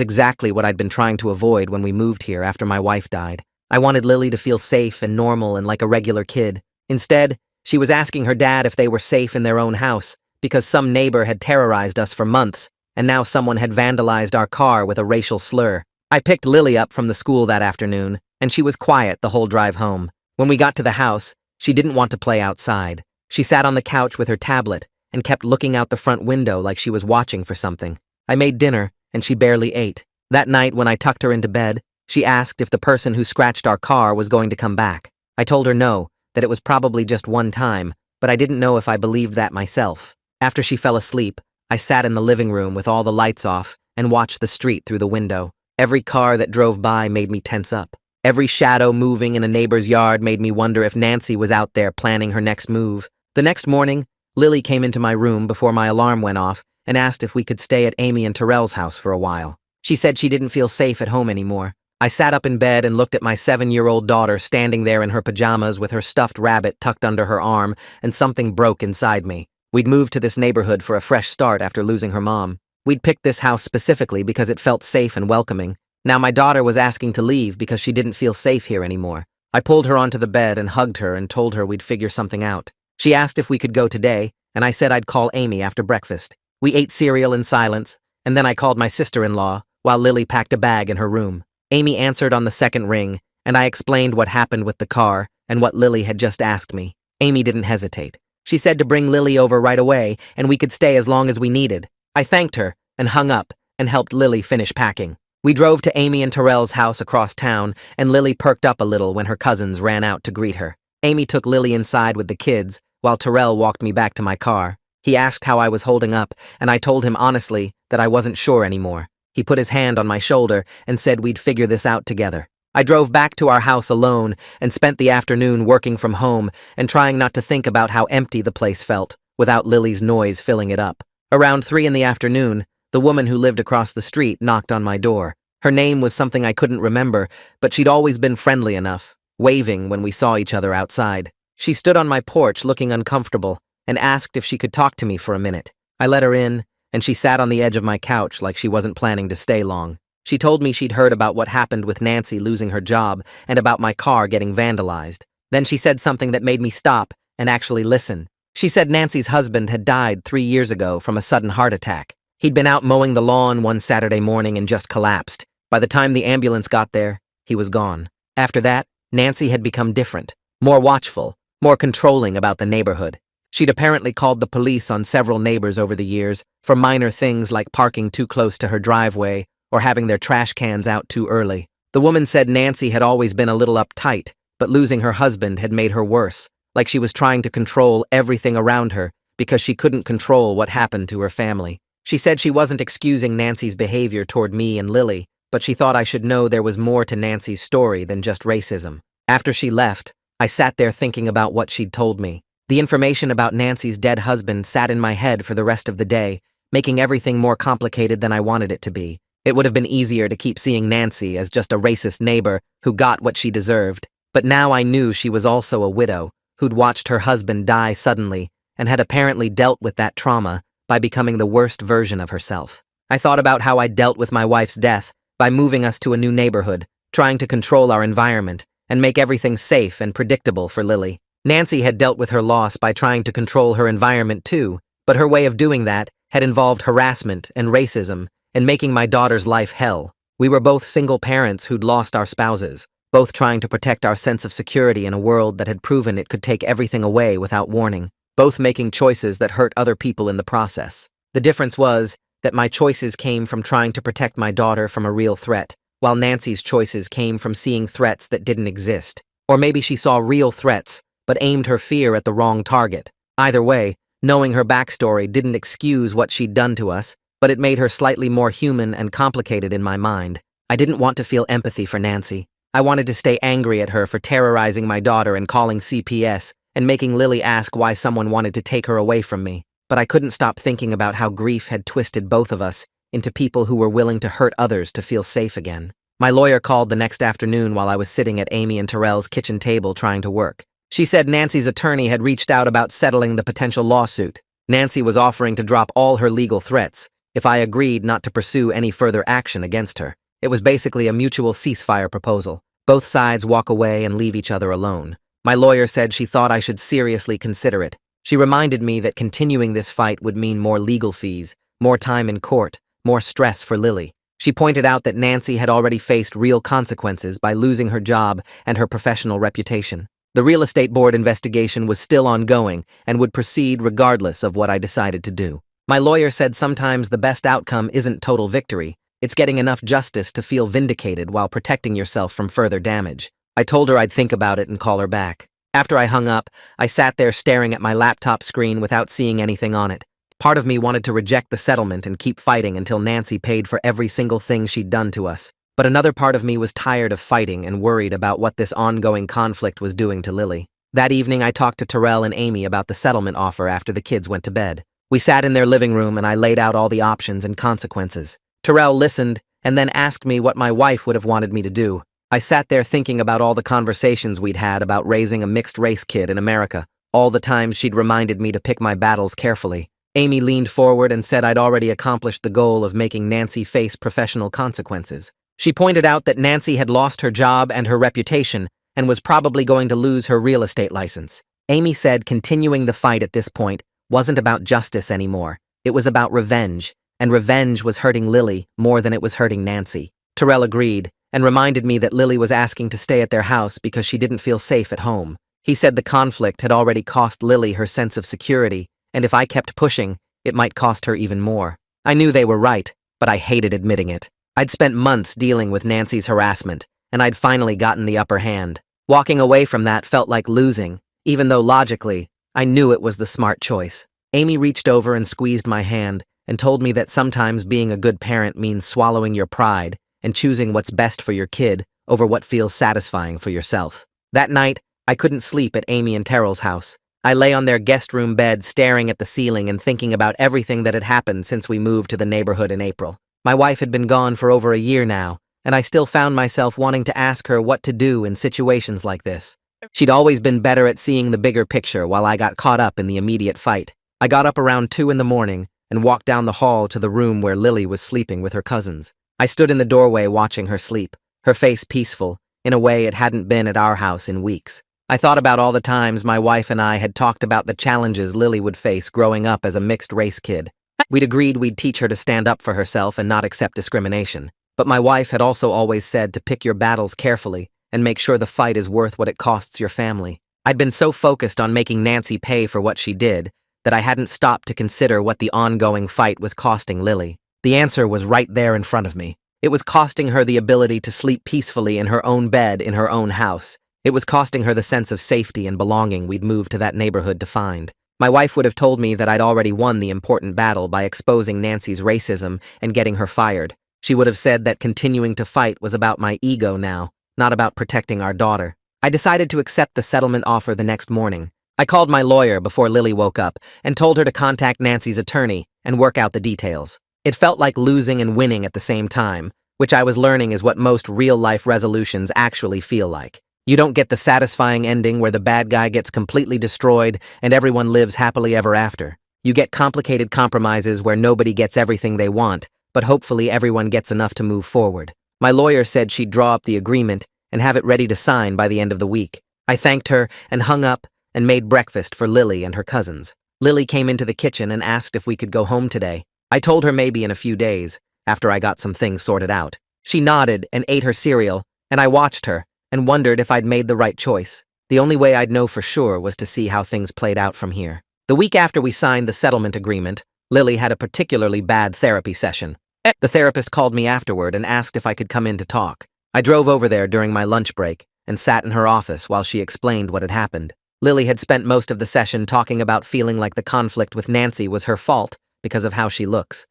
exactly what I'd been trying to avoid when we moved here after my wife died. I wanted Lily to feel safe and normal and like a regular kid. Instead, she was asking her dad if they were safe in their own house, because some neighbor had terrorized us for months, and now someone had vandalized our car with a racial slur. I picked Lily up from the school that afternoon, and she was quiet the whole drive home. When we got to the house, she didn't want to play outside. She sat on the couch with her tablet and kept looking out the front window like she was watching for something. I made dinner, and she barely ate. That night, when I tucked her into bed, she asked if the person who scratched our car was going to come back. I told her no, that it was probably just one time, but I didn't know if I believed that myself. After she fell asleep, I sat in the living room with all the lights off and watched the street through the window. Every car that drove by made me tense up. Every shadow moving in a neighbor's yard made me wonder if Nancy was out there planning her next move. The next morning, Lily came into my room before my alarm went off and asked if we could stay at Amy and Terrell's house for a while. She said she didn't feel safe at home anymore. I sat up in bed and looked at my 7-year-old daughter standing there in her pajamas with her stuffed rabbit tucked under her arm, and something broke inside me. We'd moved to this neighborhood for a fresh start after losing her mom. We'd picked this house specifically because it felt safe and welcoming. Now my daughter was asking to leave because she didn't feel safe here anymore. I pulled her onto the bed and hugged her and told her we'd figure something out. She asked if we could go today, and I said I'd call Amy after breakfast. We ate cereal in silence, and then I called my sister-in-law while Lily packed a bag in her room. Amy answered on the second ring, and I explained what happened with the car and what Lily had just asked me. Amy didn't hesitate. She said to bring Lily over right away, and we could stay as long as we needed. I thanked her and hung up and helped Lily finish packing. We drove to Amy and Terrell's house across town, and Lily perked up a little when her cousins ran out to greet her. Amy took Lily inside with the kids, while Terrell walked me back to my car. He asked how I was holding up, and I told him honestly that I wasn't sure anymore. He put his hand on my shoulder and said we'd figure this out together. I drove back to our house alone and spent the afternoon working from home and trying not to think about how empty the place felt, without Lily's noise filling it up. Around 3 in the afternoon, the woman who lived across the street knocked on my door. Her name was something I couldn't remember, but she'd always been friendly enough, waving when we saw each other outside. She stood on my porch looking uncomfortable and asked if she could talk to me for a minute. I let her in, and she sat on the edge of my couch like she wasn't planning to stay long. She told me she'd heard about what happened with Nancy losing her job and about my car getting vandalized. Then she said something that made me stop and actually listen. She said Nancy's husband had died 3 years ago from a sudden heart attack. He'd been out mowing the lawn one Saturday morning and just collapsed. By the time the ambulance got there, he was gone. After that, Nancy had become different, more watchful, more controlling about the neighborhood. She'd apparently called the police on several neighbors over the years for minor things like parking too close to her driveway or having their trash cans out too early. The woman said Nancy had always been a little uptight, but losing her husband had made her worse, like she was trying to control everything around her because she couldn't control what happened to her family. She said she wasn't excusing Nancy's behavior toward me and Lily, but she thought I should know there was more to Nancy's story than just racism. After she left, I sat there thinking about what she'd told me. The information about Nancy's dead husband sat in my head for the rest of the day, making everything more complicated than I wanted it to be. It would have been easier to keep seeing Nancy as just a racist neighbor who got what she deserved, but now I knew she was also a widow who'd watched her husband die suddenly and had apparently dealt with that trauma by becoming the worst version of herself. I thought about how I dealt with my wife's death by moving us to a new neighborhood, trying to control our environment and make everything safe and predictable for Lily. Nancy had dealt with her loss by trying to control her environment too, but her way of doing that had involved harassment and racism and making my daughter's life hell. We were both single parents who'd lost our spouses, both trying to protect our sense of security in a world that had proven it could take everything away without warning, both making choices that hurt other people in the process. The difference was that my choices came from trying to protect my daughter from a real threat, while Nancy's choices came from seeing threats that didn't exist. Or maybe she saw real threats, but aimed her fear at the wrong target. Either way, knowing her backstory didn't excuse what she'd done to us, but it made her slightly more human and complicated in my mind. I didn't want to feel empathy for Nancy. I wanted to stay angry at her for terrorizing my daughter and calling CPS and making Lily ask why someone wanted to take her away from me. But I couldn't stop thinking about how grief had twisted both of us into people who were willing to hurt others to feel safe again. My lawyer called the next afternoon while I was sitting at Amy and Terrell's kitchen table trying to work. She said Nancy's attorney had reached out about settling the potential lawsuit. Nancy was offering to drop all her legal threats if I agreed not to pursue any further action against her. It was basically a mutual ceasefire proposal. Both sides walk away and leave each other alone. My lawyer said she thought I should seriously consider it. She reminded me that continuing this fight would mean more legal fees, more time in court, more stress for Lily. She pointed out that Nancy had already faced real consequences by losing her job and her professional reputation. The real estate board investigation was still ongoing and would proceed regardless of what I decided to do. My lawyer said sometimes the best outcome isn't total victory. It's getting enough justice to feel vindicated while protecting yourself from further damage. I told her I'd think about it and call her back. After I hung up, I sat there staring at my laptop screen without seeing anything on it. Part of me wanted to reject the settlement and keep fighting until Nancy paid for every single thing she'd done to us. But another part of me was tired of fighting and worried about what this ongoing conflict was doing to Lily. That evening, I talked to Terrell and Amy about the settlement offer after the kids went to bed. We sat in their living room and I laid out all the options and consequences. Terrell listened and then asked me what my wife would have wanted me to do. I sat there thinking about all the conversations we'd had about raising a mixed-race kid in America, all the times she'd reminded me to pick my battles carefully. Amy leaned forward and said I'd already accomplished the goal of making Nancy face professional consequences. She pointed out that Nancy had lost her job and her reputation and was probably going to lose her real estate license. Amy said continuing the fight at this point wasn't about justice anymore. It was about revenge, and revenge was hurting Lily more than it was hurting Nancy. Terrell agreed and reminded me that Lily was asking to stay at their house because she didn't feel safe at home. He said the conflict had already cost Lily her sense of security, and if I kept pushing, it might cost her even more. I knew they were right, but I hated admitting it. I'd spent months dealing with Nancy's harassment, and I'd finally gotten the upper hand. Walking away from that felt like losing, even though logically, I knew it was the smart choice. Amy reached over and squeezed my hand and told me that sometimes being a good parent means swallowing your pride and choosing what's best for your kid over what feels satisfying for yourself. That night, I couldn't sleep at Amy and Terrell's house. I lay on their guest room bed staring at the ceiling and thinking about everything that had happened since we moved to the neighborhood in April. My wife had been gone for over a year now, and I still found myself wanting to ask her what to do in situations like this. She'd always been better at seeing the bigger picture while I got caught up in the immediate fight. I got up around 2 in the morning and walked down the hall to the room where Lily was sleeping with her cousins. I stood in the doorway watching her sleep, her face peaceful, in a way it hadn't been at our house in weeks. I thought about all the times my wife and I had talked about the challenges Lily would face growing up as a mixed-race kid. We'd agreed we'd teach her to stand up for herself and not accept discrimination. But my wife had also always said to pick your battles carefully and make sure the fight is worth what it costs your family. I'd been so focused on making Nancy pay for what she did that I hadn't stopped to consider what the ongoing fight was costing Lily. The answer was right there in front of me. It was costing her the ability to sleep peacefully in her own bed in her own house. It was costing her the sense of safety and belonging we'd moved to that neighborhood to find. My wife would have told me that I'd already won the important battle by exposing Nancy's racism and getting her fired. She would have said that continuing to fight was about my ego now, not about protecting our daughter. I decided to accept the settlement offer the next morning. I called my lawyer before Lily woke up and told her to contact Nancy's attorney and work out the details. It felt like losing and winning at the same time, which I was learning is what most real-life resolutions actually feel like. You don't get the satisfying ending where the bad guy gets completely destroyed and everyone lives happily ever after. You get complicated compromises where nobody gets everything they want, but hopefully everyone gets enough to move forward. My lawyer said she'd draw up the agreement and have it ready to sign by the end of the week. I thanked her and hung up and made breakfast for Lily and her cousins. Lily came into the kitchen and asked if we could go home today. I told her maybe in a few days, after I got some things sorted out. She nodded and ate her cereal, and I watched her and wondered if I'd made the right choice. The only way I'd know for sure was to see how things played out from here. The week after we signed the settlement agreement, Lily had a particularly bad therapy session. The therapist called me afterward and asked if I could come in to talk. I drove over there during my lunch break and sat in her office while she explained what had happened. Lily had spent most of the session talking about feeling like the conflict with Nancy was her fault because of how she looks.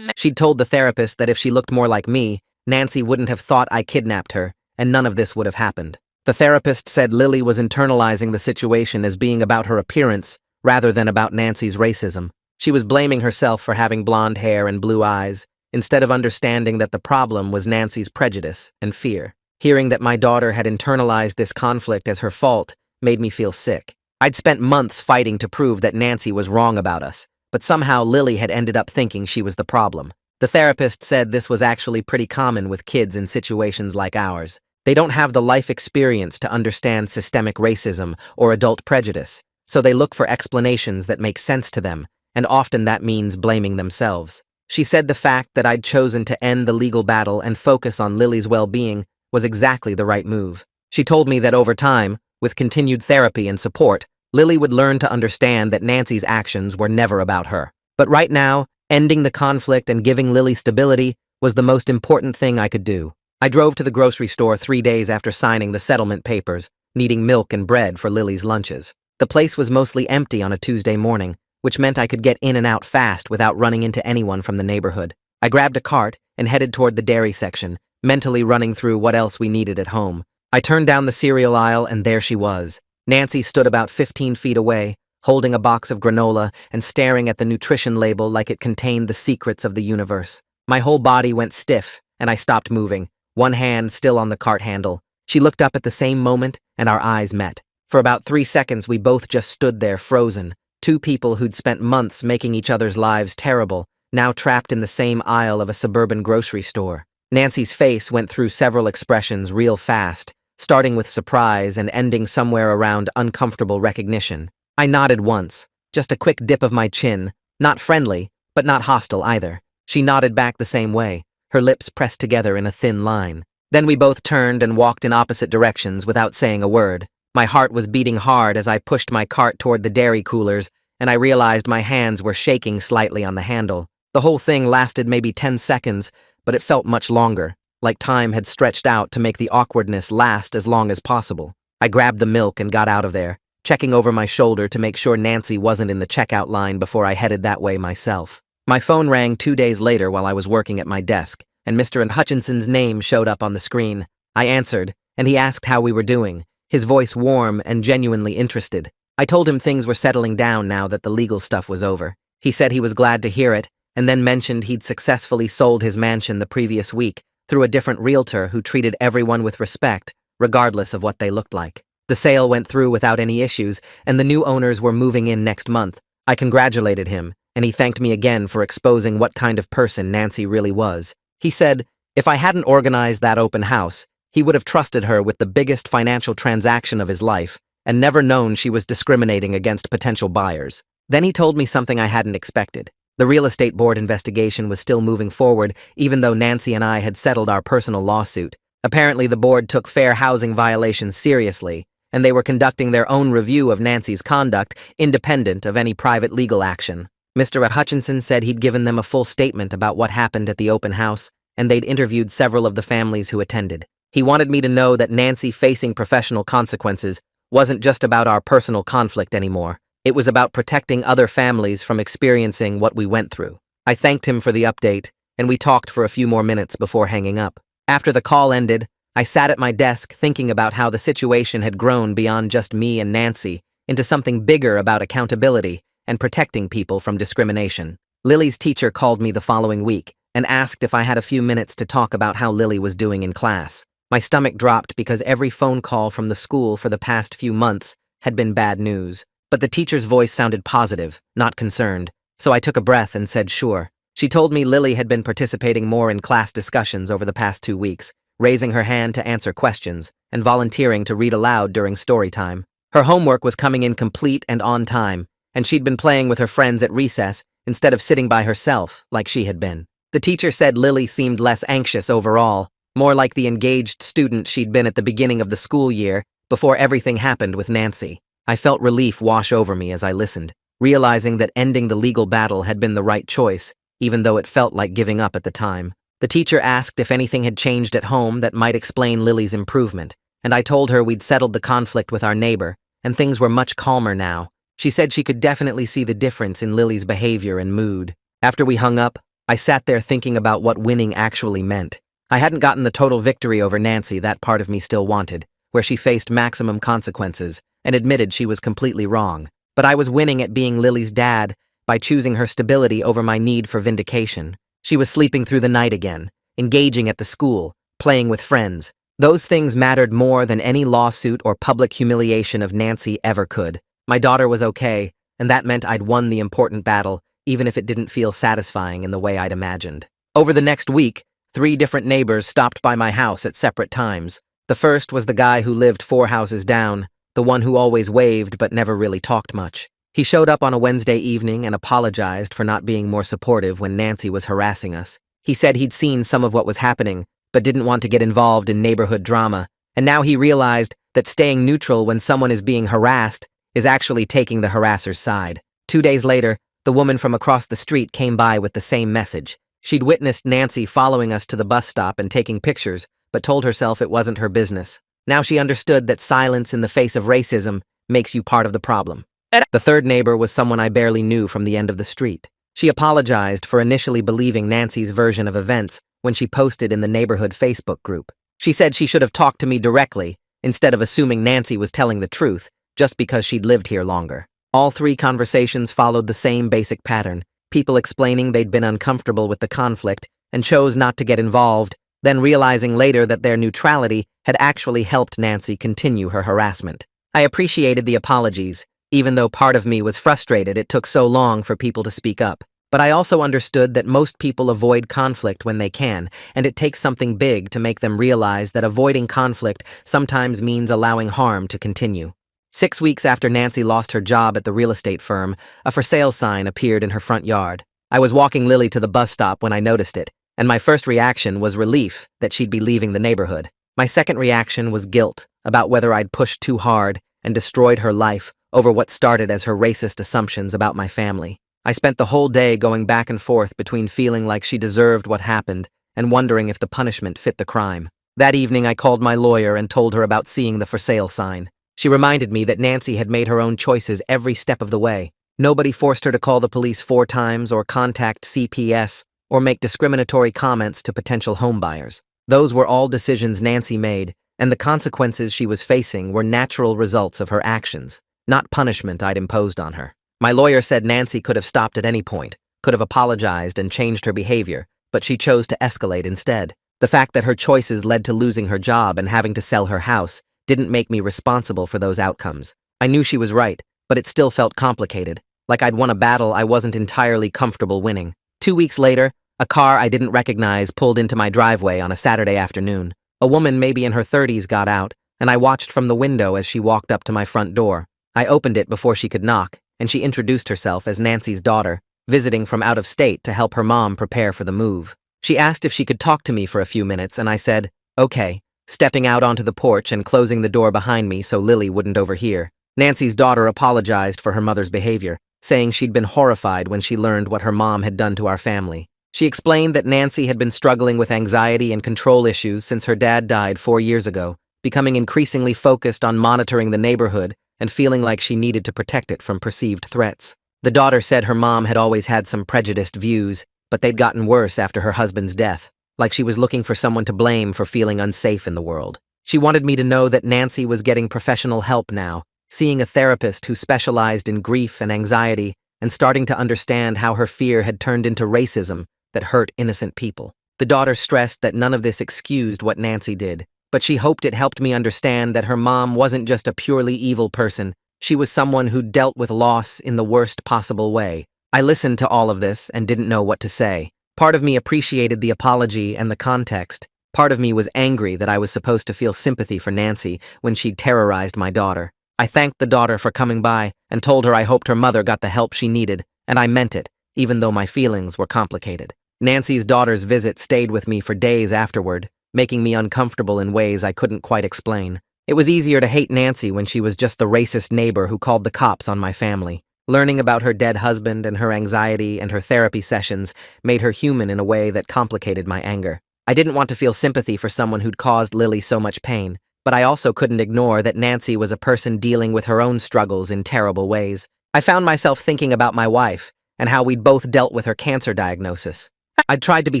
She'd told the therapist that if she looked more like me, Nancy wouldn't have thought I kidnapped her, and none of this would have happened. The therapist said Lily was internalizing the situation as being about her appearance rather than about Nancy's racism. She was blaming herself for having blonde hair and blue eyes, instead of understanding that the problem was Nancy's prejudice and fear. Hearing that my daughter had internalized this conflict as her fault made me feel sick. I'd spent months fighting to prove that Nancy was wrong about us, but somehow Lily had ended up thinking she was the problem. The therapist said this was actually pretty common with kids in situations like ours. They don't have the life experience to understand systemic racism or adult prejudice, so they look for explanations that make sense to them, and often that means blaming themselves. She said the fact that I'd chosen to end the legal battle and focus on Lily's well-being was exactly the right move. She told me that over time, with continued therapy and support, Lily would learn to understand that Nancy's actions were never about her. But right now, ending the conflict and giving Lily stability was the most important thing I could do. I drove to the grocery store 3 days after signing the settlement papers, needing milk and bread for Lily's lunches. The place was mostly empty on a Tuesday morning, which meant I could get in and out fast without running into anyone from the neighborhood. I grabbed a cart and headed toward the dairy section, mentally running through what else we needed at home. I turned down the cereal aisle and there she was. Nancy stood about 15 feet away, holding a box of granola and staring at the nutrition label like it contained the secrets of the universe. My whole body went stiff and I stopped moving, one hand still on the cart handle. She looked up at the same moment and our eyes met. For about 3 seconds we both just stood there frozen. Two people who'd spent months making each other's lives terrible, now trapped in the same aisle of a suburban grocery store. Nancy's face went through several expressions real fast, starting with surprise and ending somewhere around uncomfortable recognition. I nodded once, just a quick dip of my chin, not friendly, but not hostile either. She nodded back the same way, her lips pressed together in a thin line. Then we both turned and walked in opposite directions without saying a word. My heart was beating hard as I pushed my cart toward the dairy coolers, and I realized my hands were shaking slightly on the handle. The whole thing lasted maybe 10 seconds, but it felt much longer, like time had stretched out to make the awkwardness last as long as possible. I grabbed the milk and got out of there, checking over my shoulder to make sure Nancy wasn't in the checkout line before I headed that way myself. My phone rang 2 days later while I was working at my desk, and Mr. Hutchinson's name showed up on the screen. I answered, and he asked how we were doing, his voice warm and genuinely interested. I told him things were settling down now that the legal stuff was over. He said he was glad to hear it, and then mentioned he'd successfully sold his mansion the previous week through a different realtor who treated everyone with respect, regardless of what they looked like. The sale went through without any issues, and the new owners were moving in next month. I congratulated him, and he thanked me again for exposing what kind of person Nancy really was. He said, if I hadn't organized that open house, he would have trusted her with the biggest financial transaction of his life and never known she was discriminating against potential buyers. Then he told me something I hadn't expected. The real estate board investigation was still moving forward, even though Nancy and I had settled our personal lawsuit. Apparently, the board took fair housing violations seriously, and they were conducting their own review of Nancy's conduct, independent of any private legal action. Mr. Hutchinson said he'd given them a full statement about what happened at the open house, and they'd interviewed several of the families who attended. He wanted me to know that Nancy facing professional consequences wasn't just about our personal conflict anymore. It was about protecting other families from experiencing what we went through. I thanked him for the update, and we talked for a few more minutes before hanging up. After the call ended, I sat at my desk thinking about how the situation had grown beyond just me and Nancy into something bigger about accountability and protecting people from discrimination. Lily's teacher called me the following week and asked if I had a few minutes to talk about how Lily was doing in class. My stomach dropped because every phone call from the school for the past few months had been bad news. But the teacher's voice sounded positive, not concerned, so I took a breath and said sure. She told me Lily had been participating more in class discussions over the past 2 weeks, raising her hand to answer questions and volunteering to read aloud during story time. Her homework was coming in complete and on time, and she'd been playing with her friends at recess instead of sitting by herself like she had been. The teacher said Lily seemed less anxious overall, more like the engaged student she'd been at the beginning of the school year before everything happened with Nancy. I felt relief wash over me as I listened, realizing that ending the legal battle had been the right choice, even though it felt like giving up at the time. The teacher asked if anything had changed at home that might explain Lily's improvement, and I told her we'd settled the conflict with our neighbor, and things were much calmer now. She said she could definitely see the difference in Lily's behavior and mood. After we hung up, I sat there thinking about what winning actually meant. I hadn't gotten the total victory over Nancy that part of me still wanted, where she faced maximum consequences and admitted she was completely wrong. But I was winning at being Lily's dad by choosing her stability over my need for vindication. She was sleeping through the night again, engaging at the school, playing with friends. Those things mattered more than any lawsuit or public humiliation of Nancy ever could. My daughter was okay, and that meant I'd won the important battle, even if it didn't feel satisfying in the way I'd imagined. Over the next week, 3 different neighbors stopped by my house at separate times. The first was the guy who lived 4 houses down, the one who always waved but never really talked much. He showed up on a Wednesday evening and apologized for not being more supportive when Nancy was harassing us. He said he'd seen some of what was happening, but didn't want to get involved in neighborhood drama, and now he realized that staying neutral when someone is being harassed is actually taking the harasser's side. 2 days later, the woman from across the street came by with the same message. She'd witnessed Nancy following us to the bus stop and taking pictures, but told herself it wasn't her business. Now she understood that silence in the face of racism makes you part of the problem. The third neighbor was someone I barely knew from the end of the street. She apologized for initially believing Nancy's version of events when she posted in the neighborhood Facebook group. She said she should have talked to me directly instead of assuming Nancy was telling the truth just because she'd lived here longer. All 3 conversations followed the same basic pattern, people explaining they'd been uncomfortable with the conflict and chose not to get involved, then realizing later that their neutrality had actually helped Nancy continue her harassment. I appreciated the apologies, even though part of me was frustrated it took so long for people to speak up. But I also understood that most people avoid conflict when they can, and it takes something big to make them realize that avoiding conflict sometimes means allowing harm to continue. 6 weeks after Nancy lost her job at the real estate firm, a for sale sign appeared in her front yard. I was walking Lily to the bus stop when I noticed it, and my first reaction was relief that she'd be leaving the neighborhood. My second reaction was guilt about whether I'd pushed too hard and destroyed her life over what started as her racist assumptions about my family. I spent the whole day going back and forth between feeling like she deserved what happened and wondering if the punishment fit the crime. That evening I called my lawyer and told her about seeing the for sale sign. She reminded me that Nancy had made her own choices every step of the way. Nobody forced her to call the police 4 times or contact CPS or make discriminatory comments to potential homebuyers. Those were all decisions Nancy made, and the consequences she was facing were natural results of her actions, not punishment I'd imposed on her. My lawyer said Nancy could have stopped at any point, could have apologized and changed her behavior, but she chose to escalate instead. The fact that her choices led to losing her job and having to sell her house didn't make me responsible for those outcomes. I knew she was right, but it still felt complicated, like I'd won a battle I wasn't entirely comfortable winning. 2 weeks later, a car I didn't recognize pulled into my driveway on a Saturday afternoon. A woman maybe in her 30s got out, and I watched from the window as she walked up to my front door. I opened it before she could knock, and she introduced herself as Nancy's daughter, visiting from out of state to help her mom prepare for the move. She asked if she could talk to me for a few minutes, and I said, okay, stepping out onto the porch and closing the door behind me so Lily wouldn't overhear. Nancy's daughter apologized for her mother's behavior, saying she'd been horrified when she learned what her mom had done to our family. She explained that Nancy had been struggling with anxiety and control issues since her dad died 4 years ago, becoming increasingly focused on monitoring the neighborhood and feeling like she needed to protect it from perceived threats. The daughter said her mom had always had some prejudiced views, but they'd gotten worse after her husband's death, like she was looking for someone to blame for feeling unsafe in the world. She wanted me to know that Nancy was getting professional help now, seeing a therapist who specialized in grief and anxiety, and starting to understand how her fear had turned into racism that hurt innocent people. The daughter stressed that none of this excused what Nancy did, but she hoped it helped me understand that her mom wasn't just a purely evil person. She was someone who dealt with loss in the worst possible way. I listened to all of this and didn't know what to say. Part of me appreciated the apology and the context. Part of me was angry that I was supposed to feel sympathy for Nancy when she'd terrorized my daughter. I thanked the daughter for coming by and told her I hoped her mother got the help she needed, and I meant it, even though my feelings were complicated. Nancy's daughter's visit stayed with me for days afterward, making me uncomfortable in ways I couldn't quite explain. It was easier to hate Nancy when she was just the racist neighbor who called the cops on my family. Learning about her dead husband and her anxiety and her therapy sessions made her human in a way that complicated my anger. I didn't want to feel sympathy for someone who'd caused Lily so much pain, but I also couldn't ignore that Nancy was a person dealing with her own struggles in terrible ways. I found myself thinking about my wife and how we'd both dealt with her cancer diagnosis. I'd tried to be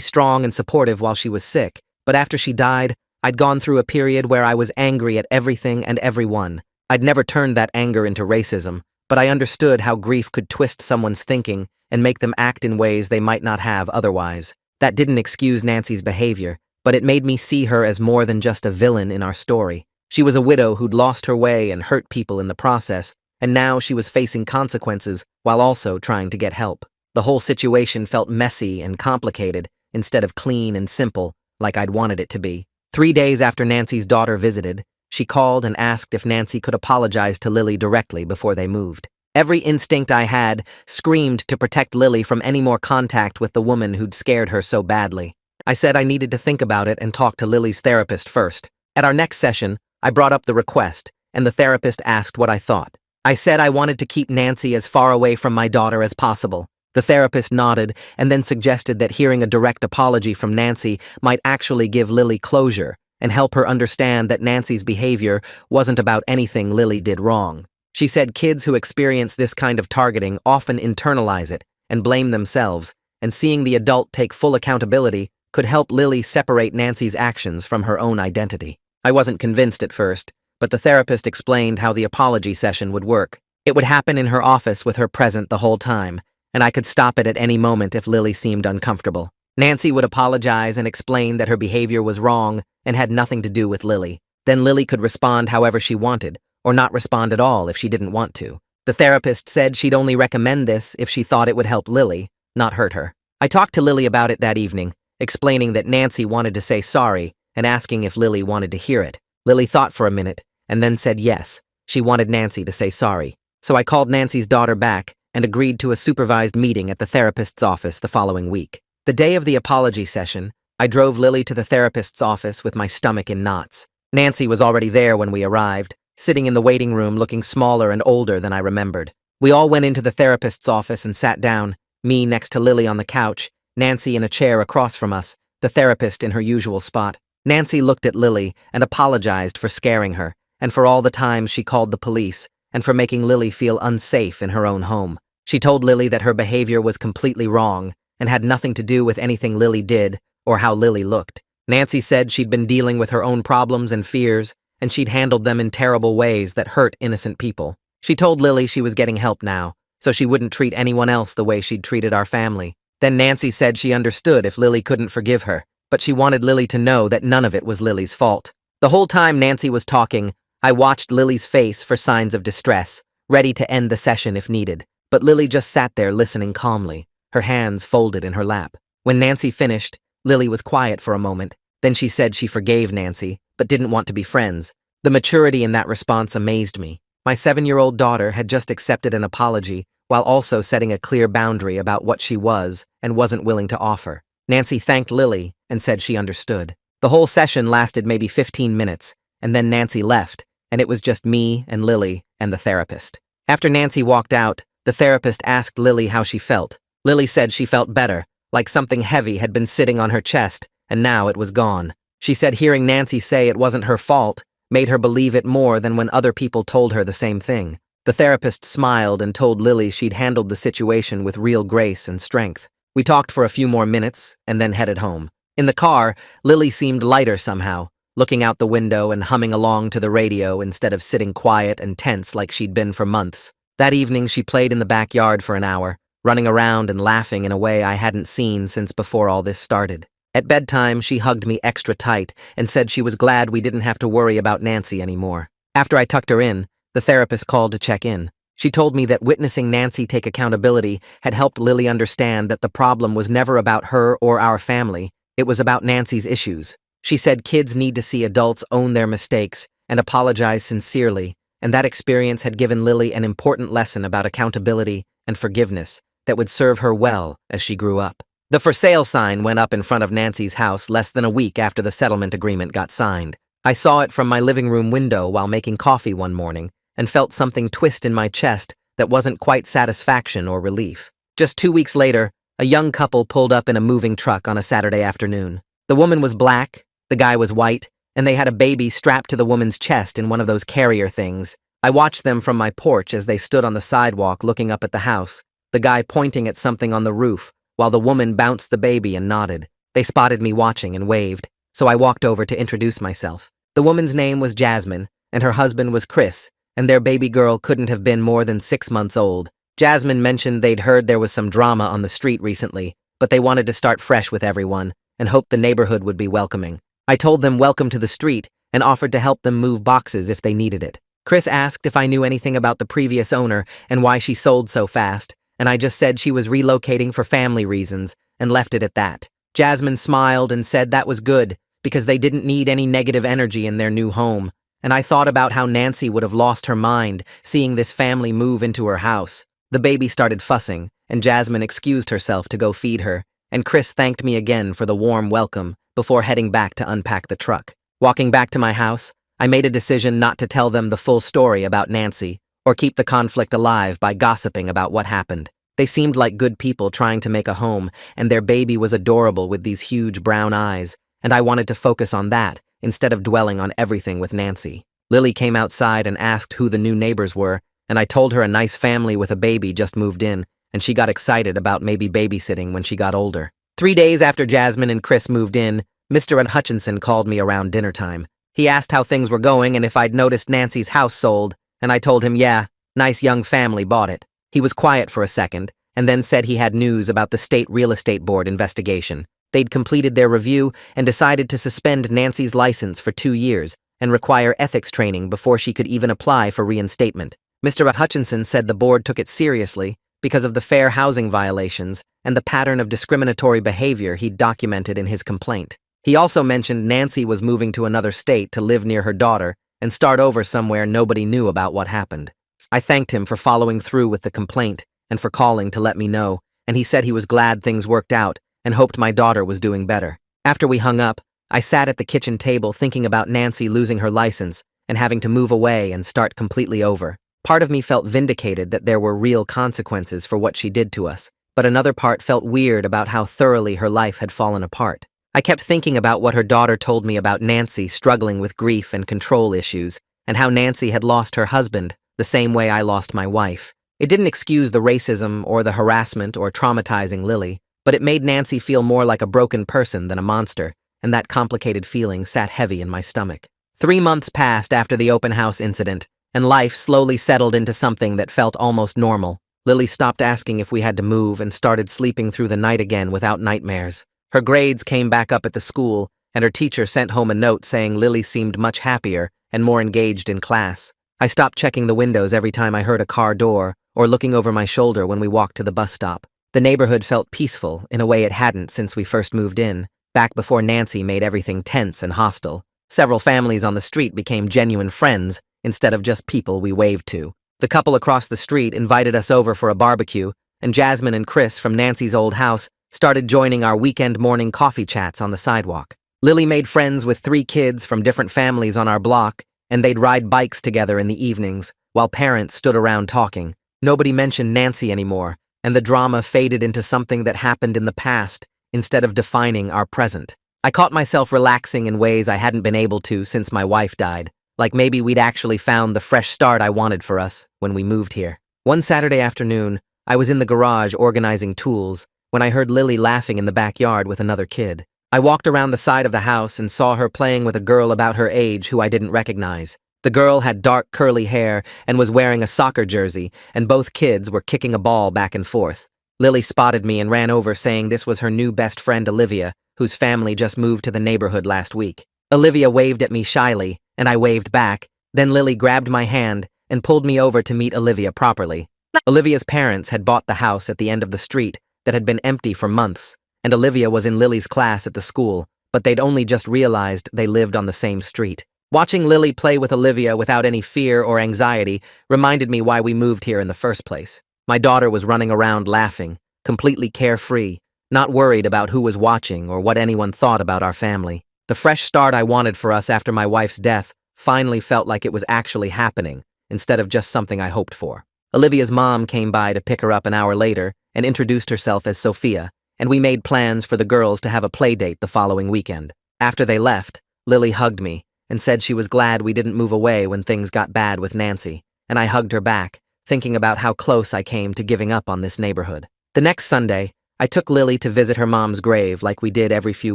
strong and supportive while she was sick, but after she died, I'd gone through a period where I was angry at everything and everyone. I'd never turned that anger into racism, but I understood how grief could twist someone's thinking and make them act in ways they might not have otherwise. That didn't excuse Nancy's behavior, but it made me see her as more than just a villain in our story. She was a widow who'd lost her way and hurt people in the process, and now she was facing consequences while also trying to get help. The whole situation felt messy and complicated instead of clean and simple, like I'd wanted it to be. 3 days after Nancy's daughter visited, she called and asked if Nancy could apologize to Lily directly before they moved. Every instinct I had screamed to protect Lily from any more contact with the woman who'd scared her so badly. I said I needed to think about it and talk to Lily's therapist first. At our next session, I brought up the request, and the therapist asked what I thought. I said I wanted to keep Nancy as far away from my daughter as possible. The therapist nodded and then suggested that hearing a direct apology from Nancy might actually give Lily closure and help her understand that Nancy's behavior wasn't about anything Lily did wrong. She said kids who experience this kind of targeting often internalize it and blame themselves, and seeing the adult take full accountability could help Lily separate Nancy's actions from her own identity. I wasn't convinced at first, but the therapist explained how the apology session would work. It would happen in her office with her present the whole time, and I could stop it at any moment if Lily seemed uncomfortable. Nancy would apologize and explain that her behavior was wrong and had nothing to do with Lily. Then Lily could respond however she wanted, or not respond at all if she didn't want to. The therapist said she'd only recommend this if she thought it would help Lily, not hurt her. I talked to Lily about it that evening, explaining that Nancy wanted to say sorry and asking if Lily wanted to hear it. Lily thought for a minute and then said yes, she wanted Nancy to say sorry. So I called Nancy's daughter back and agreed to a supervised meeting at the therapist's office the following week. The day of the apology session, I drove Lily to the therapist's office with my stomach in knots. Nancy was already there when we arrived, sitting in the waiting room looking smaller and older than I remembered. We all went into the therapist's office and sat down, me next to Lily on the couch, Nancy in a chair across from us, the therapist in her usual spot. Nancy looked at Lily and apologized for scaring her, and for all the times she called the police, and for making Lily feel unsafe in her own home. She told Lily that her behavior was completely wrong and had nothing to do with anything Lily did or how Lily looked. Nancy said she'd been dealing with her own problems and fears, and she'd handled them in terrible ways that hurt innocent people. She told Lily she was getting help now, so she wouldn't treat anyone else the way she'd treated our family. Then Nancy said she understood if Lily couldn't forgive her, but she wanted Lily to know that none of it was Lily's fault. The whole time Nancy was talking, I watched Lily's face for signs of distress, ready to end the session if needed, but Lily just sat there listening calmly, her hands folded in her lap. When Nancy finished, Lily was quiet for a moment. Then she said she forgave Nancy, but didn't want to be friends. The maturity in that response amazed me. My 7-year-old daughter had just accepted an apology while also setting a clear boundary about what she was and wasn't willing to offer. Nancy thanked Lily and said she understood. The whole session lasted maybe 15 minutes, and then Nancy left, and it was just me and Lily and the therapist. After Nancy walked out, the therapist asked Lily how she felt. Lily said she felt better, like something heavy had been sitting on her chest, and now it was gone. She said hearing Nancy say it wasn't her fault made her believe it more than when other people told her the same thing. The therapist smiled and told Lily she'd handled the situation with real grace and strength. We talked for a few more minutes and then headed home. In the car, Lily seemed lighter somehow, looking out the window and humming along to the radio instead of sitting quiet and tense like she'd been for months. That evening, she played in the backyard for an hour, running around and laughing in a way I hadn't seen since before all this started. At bedtime, she hugged me extra tight and said she was glad we didn't have to worry about Nancy anymore. After I tucked her in, the therapist called to check in. She told me that witnessing Nancy take accountability had helped Lily understand that the problem was never about her or our family, it was about Nancy's issues. She said kids need to see adults own their mistakes and apologize sincerely, and that experience had given Lily an important lesson about accountability and forgiveness that would serve her well as she grew up. The for sale sign went up in front of Nancy's house less than a week after the settlement agreement got signed. I saw it from my living room window while making coffee one morning and felt something twist in my chest that wasn't quite satisfaction or relief. Just 2 weeks later, a young couple pulled up in a moving truck on a Saturday afternoon. The woman was black, the guy was white, and they had a baby strapped to the woman's chest in one of those carrier things. I watched them from my porch as they stood on the sidewalk looking up at the house, the guy pointing at something on the roof, while the woman bounced the baby and nodded. They spotted me watching and waved, so I walked over to introduce myself. The woman's name was Jasmine, and her husband was Chris, and their baby girl couldn't have been more than 6 months old. Jasmine mentioned they'd heard there was some drama on the street recently, but they wanted to start fresh with everyone and hoped the neighborhood would be welcoming. I told them welcome to the street and offered to help them move boxes if they needed it. Chris asked if I knew anything about the previous owner and why she sold so fast, and I just said she was relocating for family reasons and left it at that. Jasmine smiled and said that was good because they didn't need any negative energy in their new home, and I thought about how Nancy would have lost her mind seeing this family move into her house. The baby started fussing, and Jasmine excused herself to go feed her, and Chris thanked me again for the warm welcome before heading back to unpack the truck. Walking back to my house, I made a decision not to tell them the full story about Nancy or keep the conflict alive by gossiping about what happened. They seemed like good people trying to make a home, and their baby was adorable with these huge brown eyes, and I wanted to focus on that instead of dwelling on everything with Nancy. Lily came outside and asked who the new neighbors were, and I told her a nice family with a baby just moved in, and she got excited about maybe babysitting when she got older. 3 days after Jasmine and Chris moved in, Mr. Hutchinson called me around dinner time. He asked how things were going and if I'd noticed Nancy's house sold, and I told him, yeah, nice young family bought it. He was quiet for a second, and then said he had news about the state real estate board investigation. They'd completed their review and decided to suspend Nancy's license for 2 years and require ethics training before she could even apply for reinstatement. Mr. Hutchinson said the board took it seriously because of the fair housing violations and the pattern of discriminatory behavior he'd documented in his complaint. He also mentioned Nancy was moving to another state to live near her daughter and start over somewhere nobody knew about what happened. I thanked him for following through with the complaint and for calling to let me know, and he said he was glad things worked out and hoped my daughter was doing better. After we hung up, I sat at the kitchen table thinking about Nancy losing her license and having to move away and start completely over. Part of me felt vindicated that there were real consequences for what she did to us, but another part felt weird about how thoroughly her life had fallen apart. I kept thinking about what her daughter told me about Nancy struggling with grief and control issues, and how Nancy had lost her husband the same way I lost my wife. It didn't excuse the racism or the harassment or traumatizing Lily, but it made Nancy feel more like a broken person than a monster, and that complicated feeling sat heavy in my stomach. 3 months passed after the open house incident, and life slowly settled into something that felt almost normal. Lily stopped asking if we had to move and started sleeping through the night again without nightmares. Her grades came back up at the school, and her teacher sent home a note saying Lily seemed much happier and more engaged in class. I stopped checking the windows every time I heard a car door or looking over my shoulder when we walked to the bus stop. The neighborhood felt peaceful in a way it hadn't since we first moved in, back before Nancy made everything tense and hostile. Several families on the street became genuine friends instead of just people we waved to. The couple across the street invited us over for a barbecue, and Jasmine and Chris from Nancy's old house started joining our weekend morning coffee chats on the sidewalk. Lily made friends with 3 kids from different families on our block, and they'd ride bikes together in the evenings, while parents stood around talking. Nobody mentioned Nancy anymore, and the drama faded into something that happened in the past instead of defining our present. I caught myself relaxing in ways I hadn't been able to since my wife died, like maybe we'd actually found the fresh start I wanted for us when we moved here. One Saturday afternoon, I was in the garage organizing tools when I heard Lily laughing in the backyard with another kid. I walked around the side of the house and saw her playing with a girl about her age who I didn't recognize. The girl had dark curly hair and was wearing a soccer jersey, and both kids were kicking a ball back and forth. Lily spotted me and ran over saying this was her new best friend Olivia, whose family just moved to the neighborhood last week. Olivia waved at me shyly, and I waved back. Then Lily grabbed my hand and pulled me over to meet Olivia properly. Olivia's parents had bought the house at the end of the street that had been empty for months, and Olivia was in Lily's class at the school, but they'd only just realized they lived on the same street. Watching Lily play with Olivia without any fear or anxiety reminded me why we moved here in the first place. My daughter was running around laughing, completely carefree, not worried about who was watching or what anyone thought about our family. The fresh start I wanted for us after my wife's death finally felt like it was actually happening, instead of just something I hoped for. Olivia's mom came by to pick her up an hour later and introduced herself as Sophia, and we made plans for the girls to have a play date the following weekend. After they left, Lily hugged me and said she was glad we didn't move away when things got bad with Nancy, and I hugged her back, thinking about how close I came to giving up on this neighborhood. The next Sunday, I took Lily to visit her mom's grave like we did every few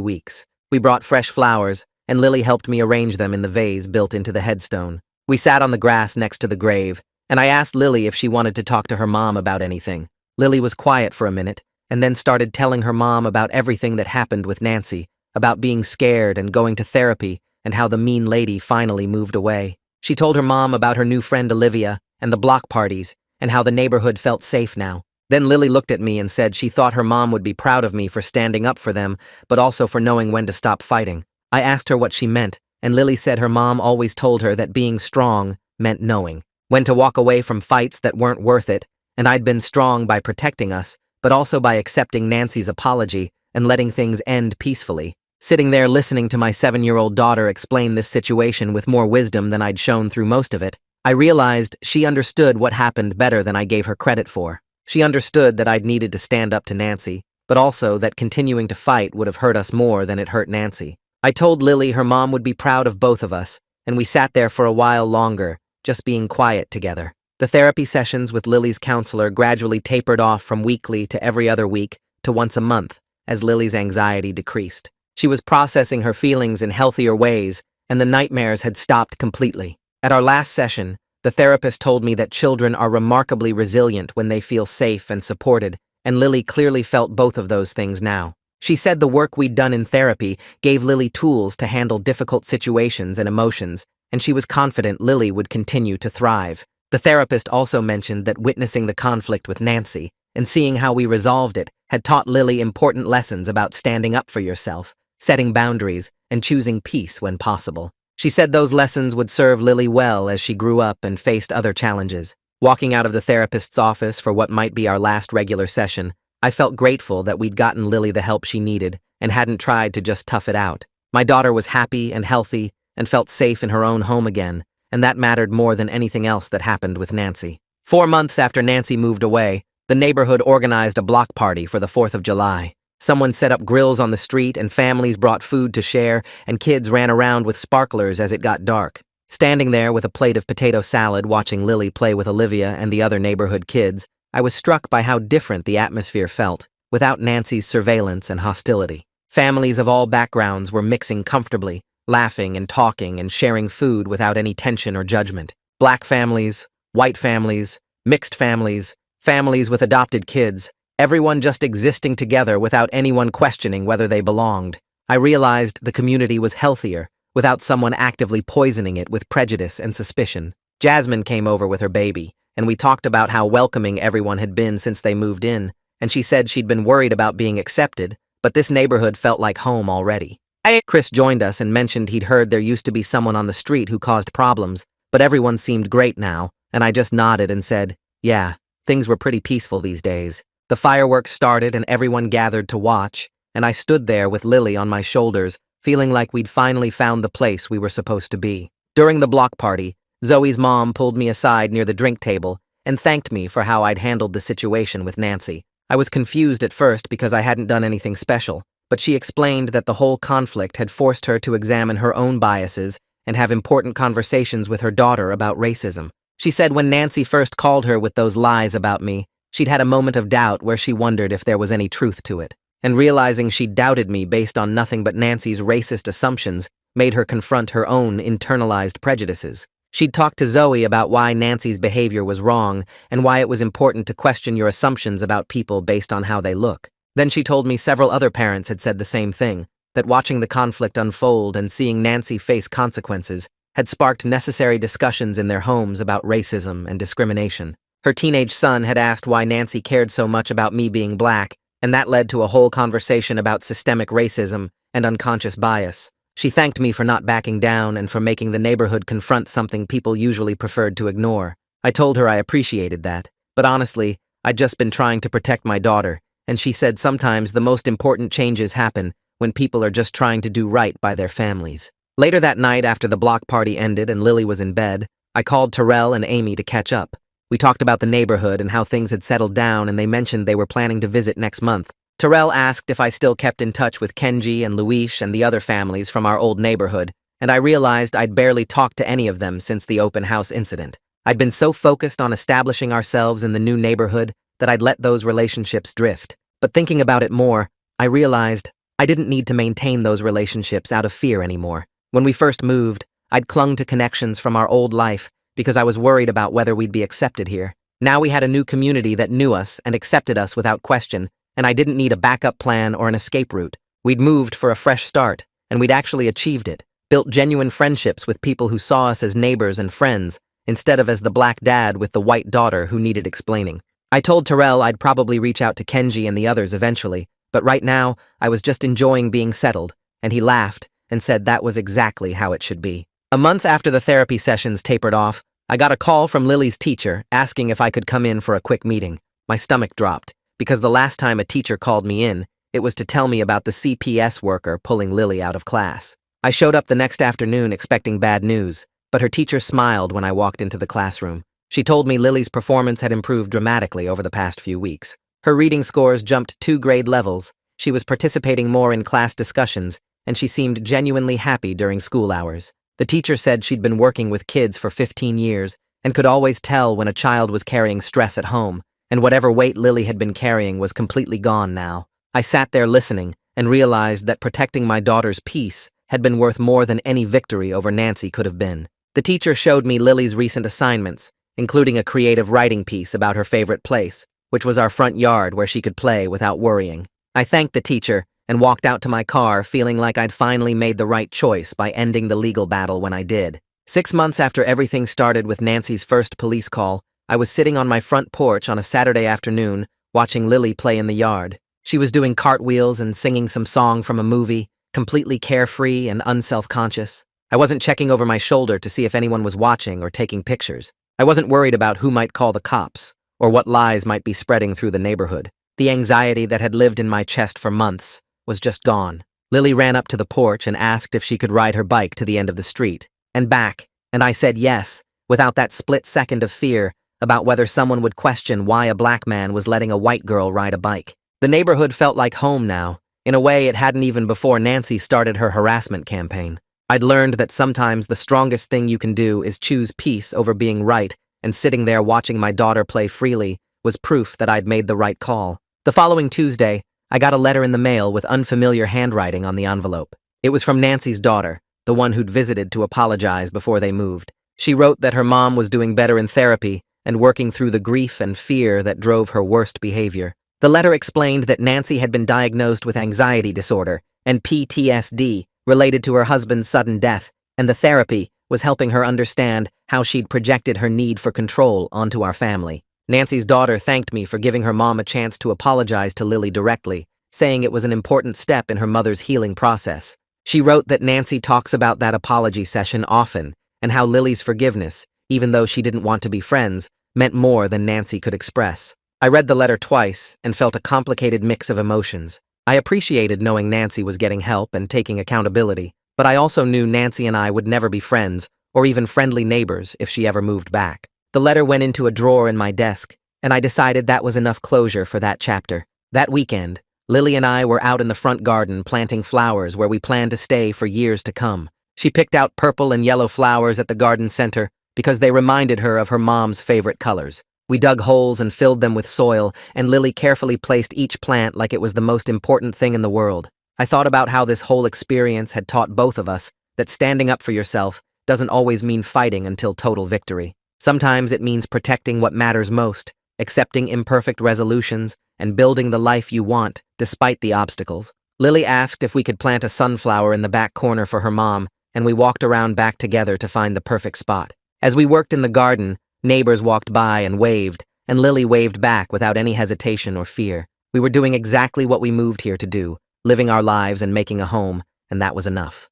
weeks. We brought fresh flowers, and Lily helped me arrange them in the vase built into the headstone. We sat on the grass next to the grave, and I asked Lily if she wanted to talk to her mom about anything. Lily was quiet for a minute, and then started telling her mom about everything that happened with Nancy, about being scared and going to therapy, and how the mean lady finally moved away. She told her mom about her new friend Olivia and the block parties, and how the neighborhood felt safe now. Then Lily looked at me and said she thought her mom would be proud of me for standing up for them, but also for knowing when to stop fighting. I asked her what she meant, and Lily said her mom always told her that being strong meant knowing when to walk away from fights that weren't worth it, and I'd been strong by protecting us, but also by accepting Nancy's apology and letting things end peacefully. Sitting there listening to my 7-year-old daughter explain this situation with more wisdom than I'd shown through most of it, I realized she understood what happened better than I gave her credit for. She understood that I'd needed to stand up to Nancy, but also that continuing to fight would have hurt us more than it hurt Nancy. I told Lily her mom would be proud of both of us, and we sat there for a while longer, just being quiet together. The therapy sessions with Lily's counselor gradually tapered off from weekly to every other week to once a month as Lily's anxiety decreased. She was processing her feelings in healthier ways, and the nightmares had stopped completely. At our last session, the therapist told me that children are remarkably resilient when they feel safe and supported, and Lily clearly felt both of those things now. She said the work we'd done in therapy gave Lily tools to handle difficult situations and emotions, and she was confident Lily would continue to thrive. The therapist also mentioned that witnessing the conflict with Nancy and seeing how we resolved it had taught Lily important lessons about standing up for yourself, setting boundaries, and choosing peace when possible. She said those lessons would serve Lily well as she grew up and faced other challenges. Walking out of the therapist's office for what might be our last regular session, I felt grateful that we'd gotten Lily the help she needed and hadn't tried to just tough it out. My daughter was happy and healthy and felt safe in her own home again, and that mattered more than anything else that happened with Nancy. 4 months after Nancy moved away, the neighborhood organized a block party for the 4th of July. Someone set up grills on the street and families brought food to share, and kids ran around with sparklers as it got dark. Standing there with a plate of potato salad watching Lily play with Olivia and the other neighborhood kids, I was struck by how different the atmosphere felt, without Nancy's surveillance and hostility. Families of all backgrounds were mixing comfortably, laughing and talking and sharing food without any tension or judgment. Black families, white families, mixed families, families with adopted kids, everyone just existing together without anyone questioning whether they belonged. I realized the community was healthier, without someone actively poisoning it with prejudice and suspicion. Jasmine came over with her baby, and we talked about how welcoming everyone had been since they moved in, and she said she'd been worried about being accepted, but this neighborhood felt like home already. Chris joined us and mentioned he'd heard there used to be someone on the street who caused problems, but everyone seemed great now, and I just nodded and said, yeah, things were pretty peaceful these days. The fireworks started and everyone gathered to watch, and I stood there with Lily on my shoulders, feeling like we'd finally found the place we were supposed to be. During the block party, Zoe's mom pulled me aside near the drink table and thanked me for how I'd handled the situation with Nancy. I was confused at first because I hadn't done anything special, but she explained that the whole conflict had forced her to examine her own biases and have important conversations with her daughter about racism. She said when Nancy first called her with those lies about me, she'd had a moment of doubt where she wondered if there was any truth to it. And realizing she doubted me based on nothing but Nancy's racist assumptions made her confront her own internalized prejudices. She'd talked to Zoe about why Nancy's behavior was wrong and why it was important to question your assumptions about people based on how they look. Then she told me several other parents had said the same thing, that watching the conflict unfold and seeing Nancy face consequences had sparked necessary discussions in their homes about racism and discrimination. Her teenage son had asked why Nancy cared so much about me being black, and that led to a whole conversation about systemic racism and unconscious bias. She thanked me for not backing down and for making the neighborhood confront something people usually preferred to ignore. I told her I appreciated that, but honestly, I'd just been trying to protect my daughter, and she said sometimes the most important changes happen when people are just trying to do right by their families. Later that night, after the block party ended and Lily was in bed, I called Terrell and Amy to catch up. We talked about the neighborhood and how things had settled down, and they mentioned they were planning to visit next month. Terrell asked if I still kept in touch with Kenji and Luis and the other families from our old neighborhood, and I realized I'd barely talked to any of them since the open house incident. I'd been so focused on establishing ourselves in the new neighborhood that I'd let those relationships drift. But thinking about it more, I realized I didn't need to maintain those relationships out of fear anymore. When we first moved, I'd clung to connections from our old life because I was worried about whether we'd be accepted here. Now we had a new community that knew us and accepted us without question, and I didn't need a backup plan or an escape route. We'd moved for a fresh start, and we'd actually achieved it, built genuine friendships with people who saw us as neighbors and friends, instead of as the black dad with the white daughter who needed explaining. I told Terrell I'd probably reach out to Kenji and the others eventually, but right now I was just enjoying being settled, and he laughed and said that was exactly how it should be. A month after the therapy sessions tapered off, I got a call from Lily's teacher asking if I could come in for a quick meeting. My stomach dropped, because the last time a teacher called me in, it was to tell me about the CPS worker pulling Lily out of class. I showed up the next afternoon expecting bad news, but her teacher smiled when I walked into the classroom. She told me Lily's performance had improved dramatically over the past few weeks. Her reading scores jumped 2 grade levels, she was participating more in class discussions, and she seemed genuinely happy during school hours. The teacher said she'd been working with kids for 15 years and could always tell when a child was carrying stress at home, and whatever weight Lily had been carrying was completely gone now. I sat there listening and realized that protecting my daughter's peace had been worth more than any victory over Nancy could have been. The teacher showed me Lily's recent assignments, including a creative writing piece about her favorite place, which was our front yard where she could play without worrying. I thanked the teacher and walked out to my car feeling like I'd finally made the right choice by ending the legal battle when I did. 6 months after everything started with Nancy's first police call, I was sitting on my front porch on a Saturday afternoon watching Lily play in the yard. She was doing cartwheels and singing some song from a movie, completely carefree and unself-conscious. I wasn't checking over my shoulder to see if anyone was watching or taking pictures. I wasn't worried about who might call the cops or what lies might be spreading through the neighborhood. The anxiety that had lived in my chest for months was just gone. Lily ran up to the porch and asked if she could ride her bike to the end of the street and back, and I said yes, without that split second of fear about whether someone would question why a black man was letting a white girl ride a bike. The neighborhood felt like home now, in a way it hadn't even before Nancy started her harassment campaign. I'd learned that sometimes the strongest thing you can do is choose peace over being right, and sitting there watching my daughter play freely was proof that I'd made the right call. The following Tuesday, I got a letter in the mail with unfamiliar handwriting on the envelope. It was from Nancy's daughter, the one who'd visited to apologize before they moved. She wrote that her mom was doing better in therapy and working through the grief and fear that drove her worst behavior. The letter explained that Nancy had been diagnosed with anxiety disorder and PTSD related to her husband's sudden death, and the therapy was helping her understand how she'd projected her need for control onto our family. Nancy's daughter thanked me for giving her mom a chance to apologize to Lily directly, saying it was an important step in her mother's healing process. She wrote that Nancy talks about that apology session often, and how Lily's forgiveness, even though she didn't want to be friends, meant more than Nancy could express. I read the letter twice and felt a complicated mix of emotions. I appreciated knowing Nancy was getting help and taking accountability, but I also knew Nancy and I would never be friends or even friendly neighbors if she ever moved back. The letter went into a drawer in my desk, and I decided that was enough closure for that chapter. That weekend, Lily and I were out in the front garden planting flowers where we planned to stay for years to come. She picked out purple and yellow flowers at the garden center because they reminded her of her mom's favorite colors. We dug holes and filled them with soil, and Lily carefully placed each plant like it was the most important thing in the world. I thought about how this whole experience had taught both of us that standing up for yourself doesn't always mean fighting until total victory. Sometimes it means protecting what matters most, accepting imperfect resolutions, and building the life you want despite the obstacles. Lily asked if we could plant a sunflower in the back corner for her mom, and we walked around back together to find the perfect spot. As we worked in the garden, neighbors walked by and waved, and Lily waved back without any hesitation or fear. We were doing exactly what we moved here to do, living our lives and making a home, and that was enough.